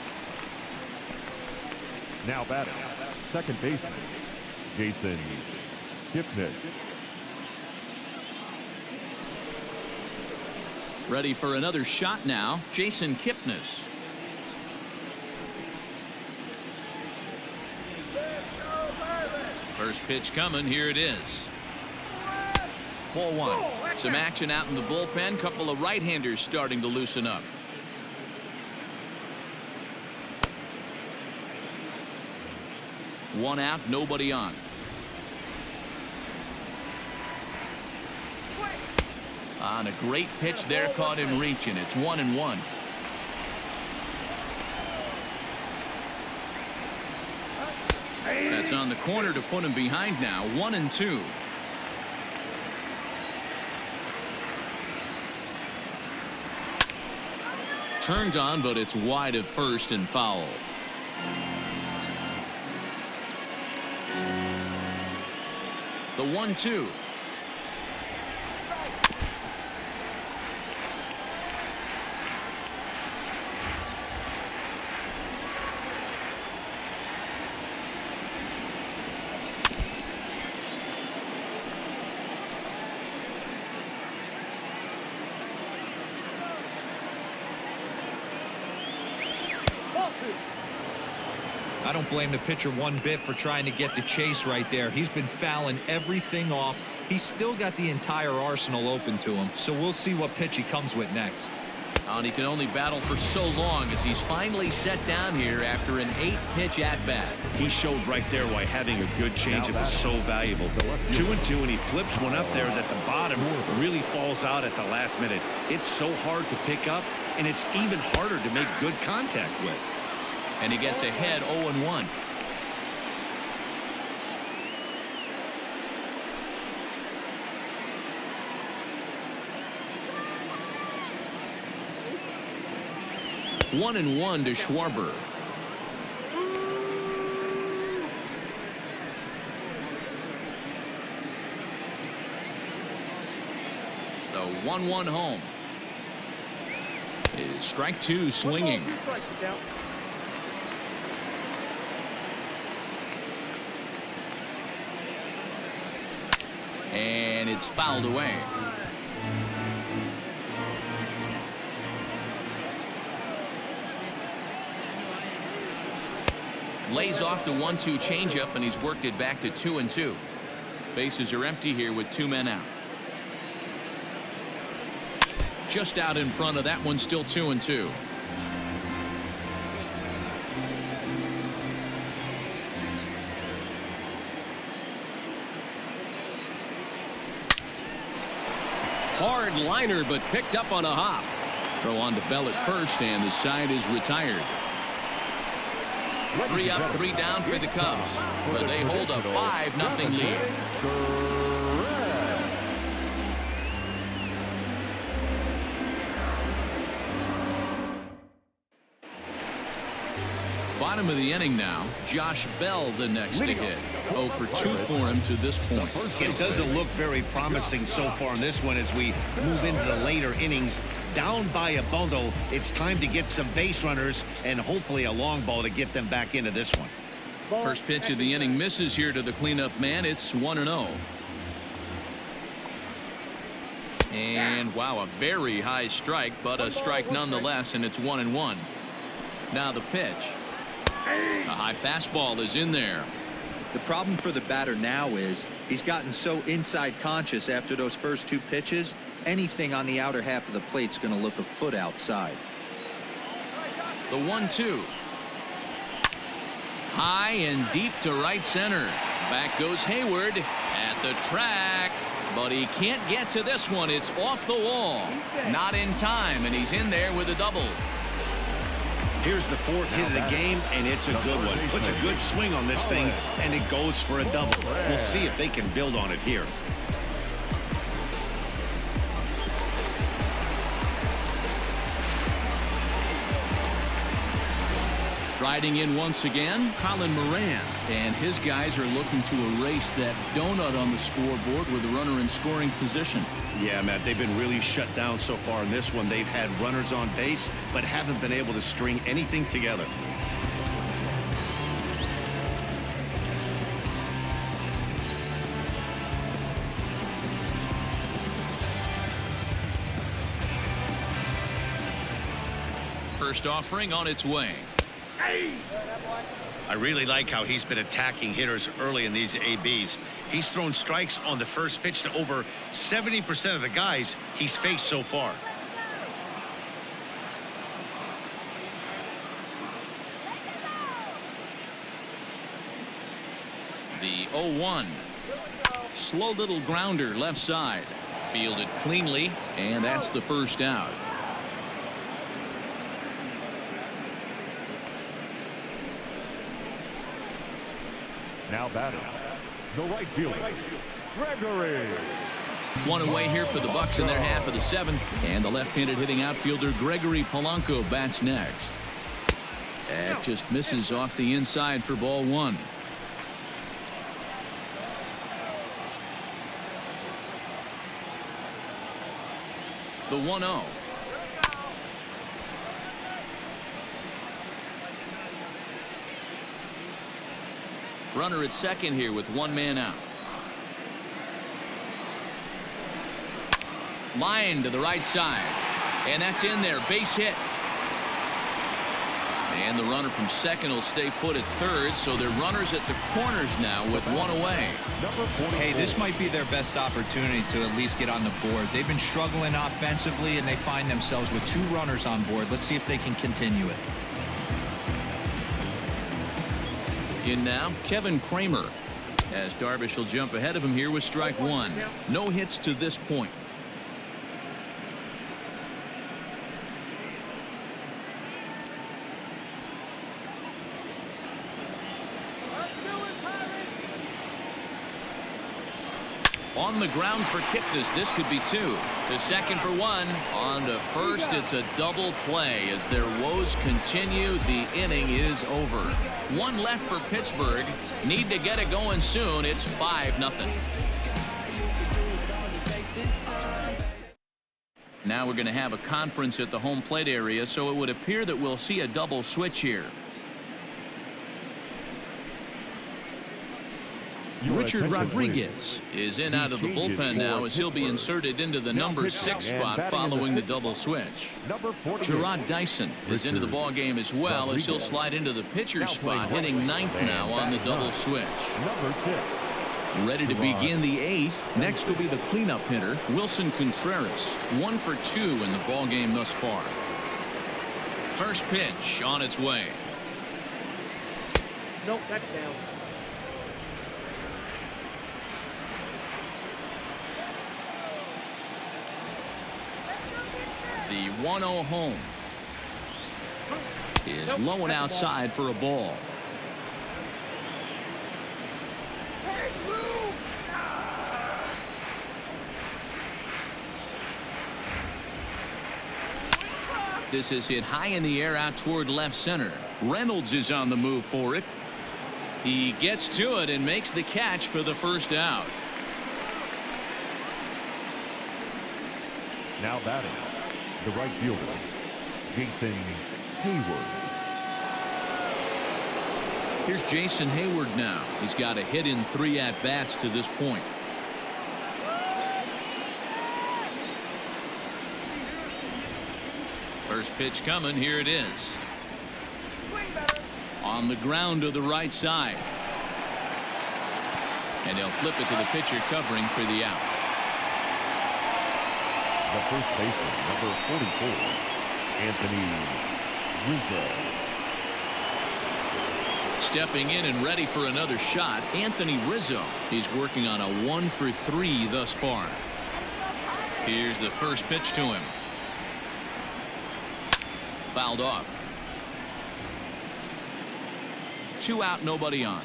Now batting, second baseman, Jason Kipnis. Ready for another shot now, Jason Kipnis. First pitch coming. Here it is. Ball 1. Some action out in the bullpen. Couple of right-handers starting to loosen up. One out, nobody on. On a great pitch there, caught him reaching. It's 1-1. That's on the corner to put him behind now. 1-2. Turned on, but it's wide of first and foul. The 1-2. I don't blame the pitcher one bit for trying to get the chase right there. He's been fouling everything off. He's still got the entire arsenal open to him, so we'll see what pitch he comes with next. And he can only battle for so long as he's finally set down here after an 8-pitch at-bat. He showed right there why having a good changeup is so valuable. 2-2, and he flips one up there that the bottom really falls out at the last minute. It's so hard to pick up, and it's even harder to make good contact with. And he gets ahead 0-1. One and 1 to Schwarber. The 1-1 home. Is strike 2 swinging. And it's fouled away. Lays off the 1-2 changeup, and he's worked it back to 2-2. Bases are empty here with 2 men out. Just out in front of that one, still 2-2. Hard liner, but picked up on a hop. Throw on to Bell at first, and the side is retired. 3 up, 3 down for the Cubs, but they hold a 5-0 lead. Bottom of the inning now. Josh Bell the next to hit. 0 for 2 for him to this point. It doesn't look very promising so far in this one as we move into the later innings. Down by a bundle, it's time to get some base runners and hopefully a long ball to get them back into this one. First pitch of the inning misses here to the cleanup man. It's 1-0. And wow, a very high strike, but a strike nonetheless, and it's 1-1. Now the pitch. A high fastball is in there. The problem for the batter now is he's gotten so inside conscious after those first 2 pitches. Anything on the outer half of the plate's going to look a foot outside. The 1-2. High and deep to right center. Back goes Hayward at the track, but he can't get to this one. It's off the wall. Not in time, and he's in there with a double. Here's the 4th hit of the game, and it's a good one. Puts a good swing on this thing, and it goes for a double. We'll see if they can build on it here. Striding in once again, Colin Moran, and his guys are looking to erase that donut on the scoreboard with a runner in scoring position. Yeah, Matt, they've been really shut down so far in this one. They've had runners on base, but haven't been able to string anything together. First offering on its way. I really like how he's been attacking hitters early in these ABs. He's thrown strikes on the first pitch to over 70% of the guys he's faced so far. The 0-1. Slow little grounder left side. Fielded cleanly, and that's the first out. Now batting, the right fielder, Gregory. One away here for the Bucks in their half of the 7th, and the left-handed hitting outfielder Gregory Polanco bats next. That just misses off the inside for ball 1. The 1-0. Runner at second here with 1 man out. Line to the right side, and that's in there. Base hit. And the runner from second will stay put at third, so they're runners at the corners now with 1 away. Hey, this might be their best opportunity to at least get on the board. They've been struggling offensively, and they find themselves with 2 runners on board. Let's see if they can continue it. In now, Kevin Kramer, as Darvish will jump ahead of him here with strike 1. No hits to this point. On the ground for Kipnis. This could be 2. To second for 1. On to first. It's a double play as their woes continue. The inning is over. 1 left for Pittsburgh. Need to get it going soon. It's 5-0. Now we're going to have a conference at the home plate area, so it would appear that we'll see a double switch here. Richard Rodriguez is in out of the bullpen now as he'll be inserted into the number 6 spot following the double switch. Gerard Dyson is into the ball game as well as he'll slide into the pitcher's spot, hitting 9th now on the double switch. Ready to begin the 8th. Next will be the cleanup hitter, Wilson Contreras. 1 for 2 in the ball game thus far. First pitch on its way. Nope, that's down. The 1-0 home is low and outside for a ball. This is hit high in the air out toward left center. Reynolds is on the move for it. He gets to it and makes the catch for the first out. Now batting, the right fielder, Jason Hayward. Here's Jason Hayward now. He's got a hit in 3 at-bats to this point. First pitch coming. Here it is. On the ground to the right side. And they'll flip it to the pitcher covering for the out. The first baseman, number 44, Anthony Rizzo. Stepping in and ready for another shot, Anthony Rizzo. He's working on a 1-for-3 thus far. Here's the first pitch to him. Fouled off. 2 out, nobody on.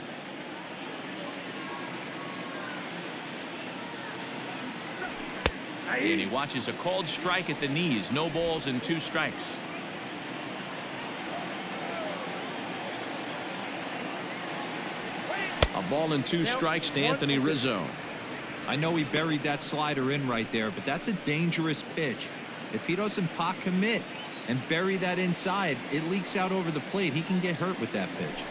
And he watches a called strike at the knees. No balls and 2 strikes. A ball and 2 strikes to Anthony Rizzo. I know he buried that slider in right there, but that's a dangerous pitch. If he doesn't pot commit and bury that inside, it leaks out over the plate. He can get hurt with that pitch.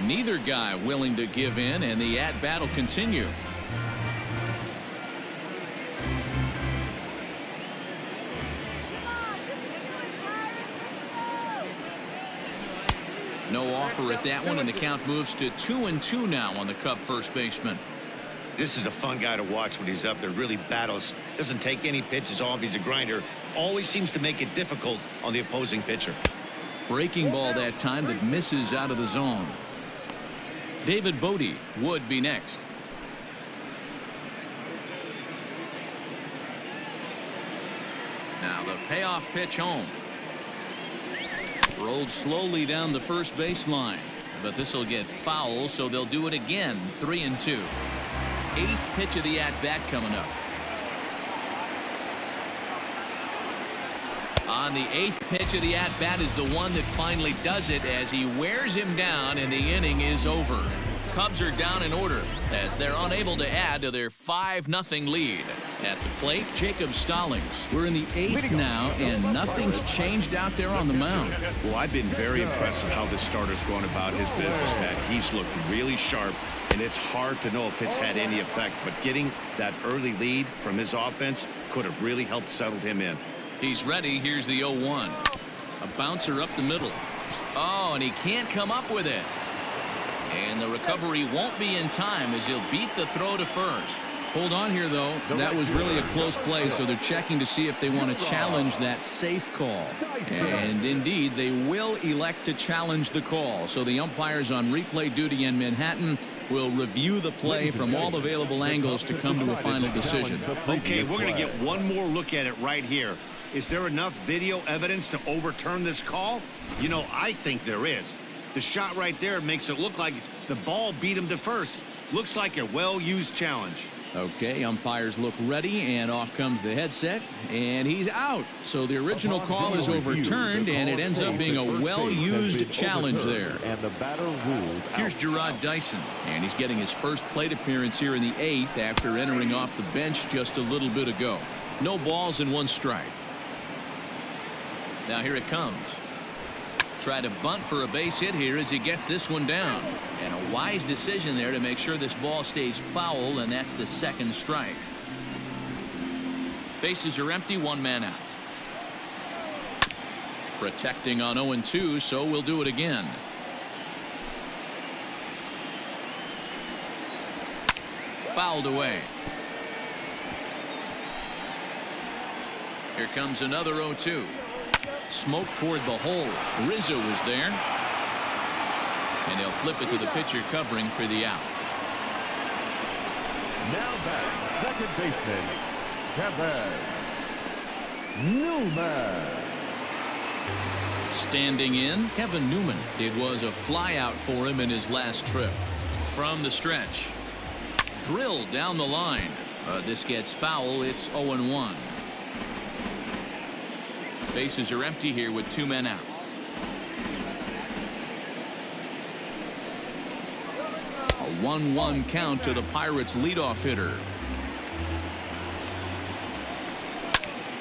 Neither guy willing to give in, and the at-bat will continue. No offer at that one, and the count moves to 2-2 now on the Cub first baseman. This is a fun guy to watch when he's up there. Really battles. Doesn't take any pitches off. He's a grinder. Always seems to make it difficult on the opposing pitcher. Breaking ball that time that misses out of the zone. David Bodie would be next. Now the payoff pitch home. Rolled slowly down the first baseline, but this will get foul, so they'll do it again. 3-2. 8th pitch of the at-bat coming up. On the 8th pitch of the at-bat is the one that finally does it as he wears him down, and the inning is over. Cubs are down in order as they're unable to add to their 5-0 lead. At the plate, Jacob Stallings. We're in the 8th now, and nothing's changed out there on the mound. Well, I've been very impressed with how this starter's going about his business, Matt. He's looked really sharp, and it's hard to know if it's had any effect, but getting that early lead from his offense could have really helped settle him in. He's ready. Here's the 0-1. A bouncer up the middle. Oh, and he can't come up with it. And the recovery won't be in time as he'll beat the throw to first. Hold on here, though. That was really a close play, so they're checking to see if they want to challenge that safe call. And indeed, they will elect to challenge the call. So the umpires on replay duty in Manhattan will review the play from all available angles to come to a final decision. Okay, we're going to get one more look at it right here. Is there enough video evidence to overturn this call? You know, I think there is. The shot right there makes it look like the ball beat him to first. Looks like a well-used challenge. Okay, umpires look ready, and off comes the headset, and he's out. So the original call is overturned, and it ends up being a well-used challenge there. And the batter ruled out. Here's Gerard Dyson, and he's getting his first plate appearance here in the 8th after entering off the bench just a little bit ago. No balls and 1 strike. Now here it comes. Try to bunt for a base hit here as he gets this one down. And a wise decision there to make sure this ball stays foul, and that's the 2nd strike. Bases are empty, 1 man out. Protecting on 0-2, so we'll do it again. Fouled away. Here comes another 0-2. Smoke toward the hole. Rizzo is there. And they'll flip it to the pitcher covering for the out. Now back, second baseman, Kevin Newman. Standing in, Kevin Newman. It was a flyout for him in his last trip. From the stretch. Drilled down the line. This gets foul. It's 0-1. Bases are empty here with 2 men out. A 1-1 count to the Pirates leadoff hitter.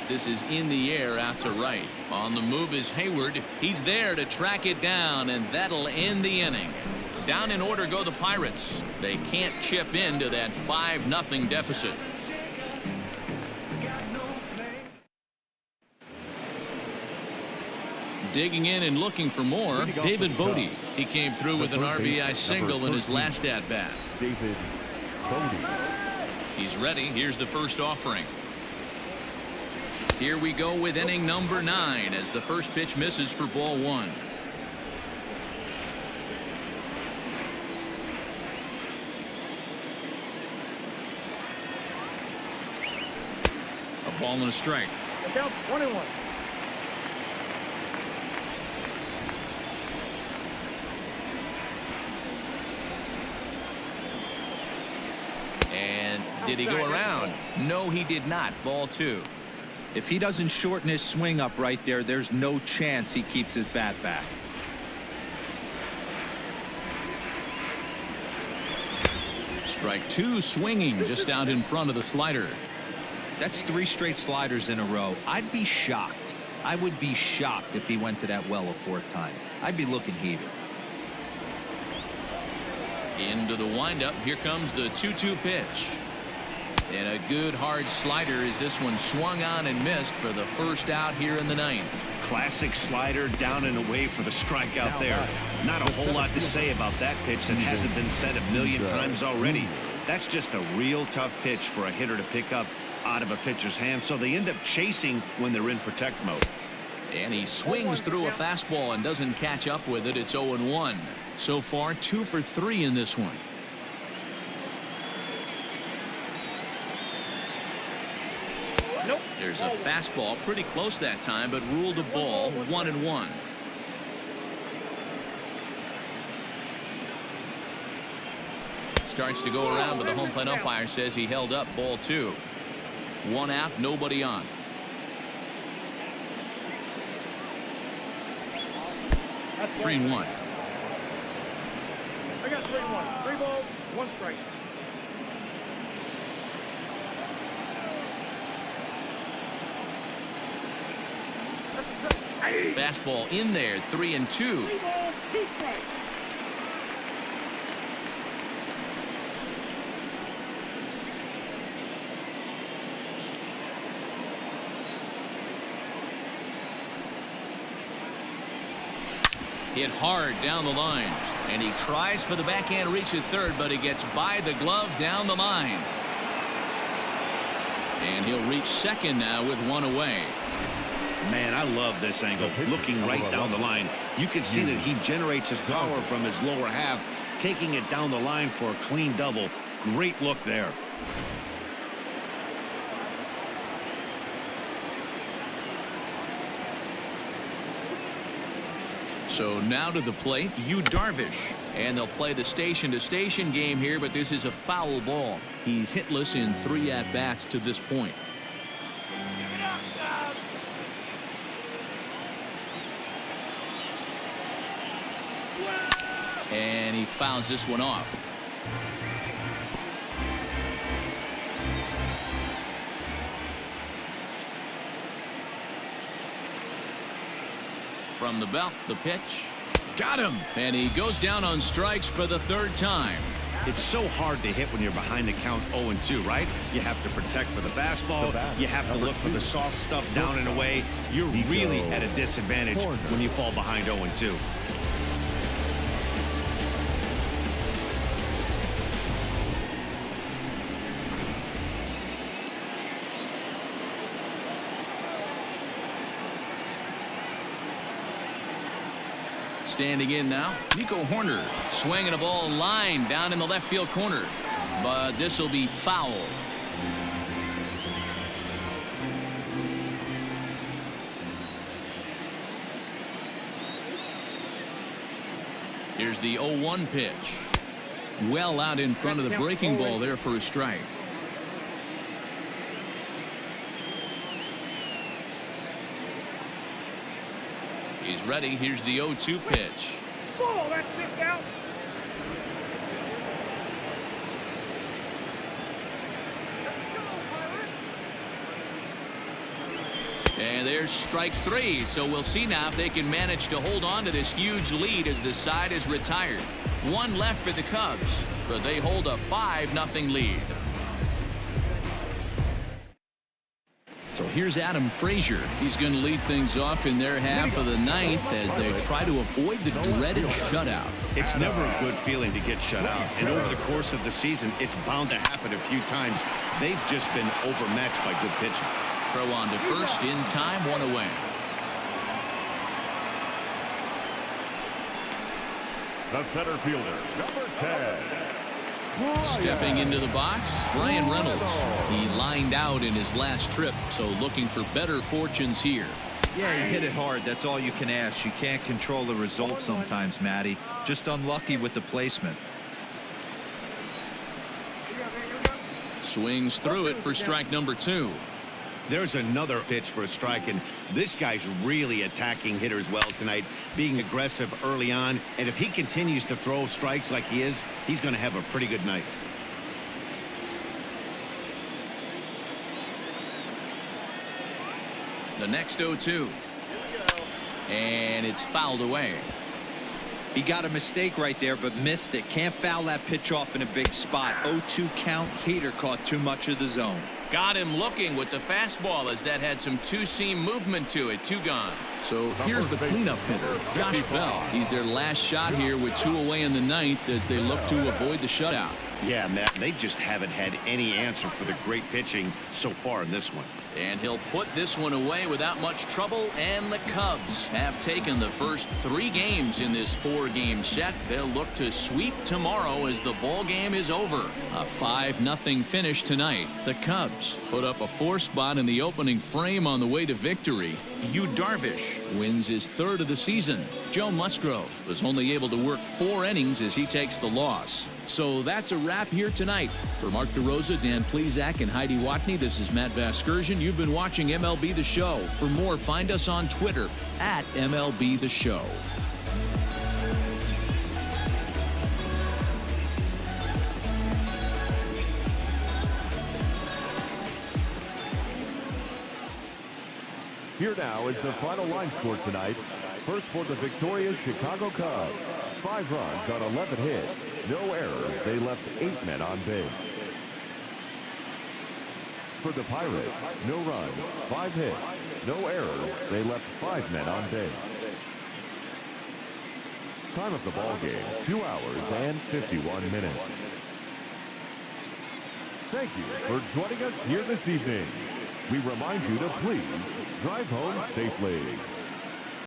This is in the air out to right. On the move is Hayward. He's there to track it down, and that'll end the inning. Down in order go the Pirates. They can't chip into that 5-0 deficit. Digging in and looking for more, David Bodie. He came through with an RBI single in his last at-bat. David Bodie. He's ready. Here's the first offering. Here we go with inning number 9 as the first pitch misses for ball 1. A ball and a strike. Down 1-1. And did he go around? No, he did not. Ball 2. If he doesn't shorten his swing up right there, there's no chance he keeps his bat back. Strike 2 swinging just out in front of the slider. That's 3 straight sliders in a row. I'd be shocked. I would be shocked if he went to that well a 4th time. I'd be looking heated. Into the windup. Here comes the 2-2 pitch. And a good hard slider as this one swung on and missed for the first out here in the 9th. Classic slider down and away for the strikeout there. Not a whole lot to say about that pitch that hasn't been said a million times already. That's just a real tough pitch for a hitter to pick up out of a pitcher's hand, so they end up chasing when they're in protect mode. And he swings through a fastball and doesn't catch up with it. It's 0-1. So far 2 for 3 in this one. Nope. There's a fastball pretty close that time, but ruled a ball. 1-1. Starts to go around, but the home plate umpire says he held up. Ball 2. 1 out, nobody on. That's 3-1. I got 3-1. 3 balls, 1 strike. Fastball in there. 3-2. 3 balls, 2 strikes. Hit hard down the line, and he tries for the backhand reach at third, but he gets by the glove down the line. And he'll reach second now with 1 away. Man, I love this angle. Looking right down the line. You can see that he generates his power from his lower half, taking it down the line for a clean double. Great look there. So now to the plate, Yu Darvish. And they'll play the station-to-station game here, but this is a foul ball. He's hitless in 3 at-bats to this point. And he fouls this one off. From the belt, the pitch. Got him. And he goes down on strikes for the 3rd time. It's so hard to hit when you're behind the count 0-2, right? You have to protect for the fastball. You have to look for the soft stuff down and away. You're really at a disadvantage when you fall behind 0-2. Standing in now, Nico Horner swinging a ball line down in the left field corner, but this will be foul. Here's the 0-1 pitch. Well out in front of the breaking ball there for a strike. He's ready. Here's the 0-2 pitch. Ball, that's kicked out. And there's strike 3. So we'll see now if they can manage to hold on to this huge lead as the side is retired. One left for the Cubs, but they hold a 5-0 lead. So here's Adam Frazier. He's going to lead things off in their half of the ninth as they try to avoid the dreaded shutout. It's never a good feeling to get shut out, and over the course of the season, it's bound to happen a few times. They've just been overmatched by good pitching. Throw on to first in time, 1 away. The center fielder, number 10. Stepping into the box, Brian Reynolds. He lined out in his last trip, so looking for better fortunes here. Yeah, he hit it hard. That's all you can ask. You can't control the result sometimes, Matty. Just unlucky with the placement. Swings through it for strike number 2. There's another pitch for a strike, and this guy's really attacking hitters well tonight, being aggressive early on, and if he continues to throw strikes like he is, he's going to have a pretty good night. The next 0-2. And it's fouled away. He got a mistake right there, but missed it. Can't foul that pitch off in a big spot. 0-2 count. Heater caught too much of the zone. Got him looking with the fastball as that had some two-seam movement to it. 2 gone. So here's the cleanup hitter, Josh Bell. He's their last shot here with 2 away in the ninth as they look to avoid the shutout. Yeah, Matt, they just haven't had any answer for the great pitching so far in this one. And he'll put this one away without much trouble, and the Cubs have taken the first 3 games in this 4-game set. They'll look to sweep tomorrow as the ball game is over. A 5-0 finish tonight. The Cubs put up a 4 spot in the opening frame on the way to victory. Yu Darvish wins his 3rd of the season. Joe Musgrove was only able to work 4 innings as he takes the loss. So that's a wrap here tonight. For Mark DeRosa, Dan Plesac, and Heidi Watney, this is Matt Vasgersian. You've been watching MLB The Show. For more, find us on Twitter at MLB The Show. Here now is the final line score tonight. First for the victorious Chicago Cubs. 5 runs on 11 hits. No errors. They left 8 men on base. For the Pirates, no runs, 5 hits. No errors. They left 5 men on base. Time of the ball game, 2 hours and 51 minutes. Thank you for joining us here this evening. We remind you to please drive home safely.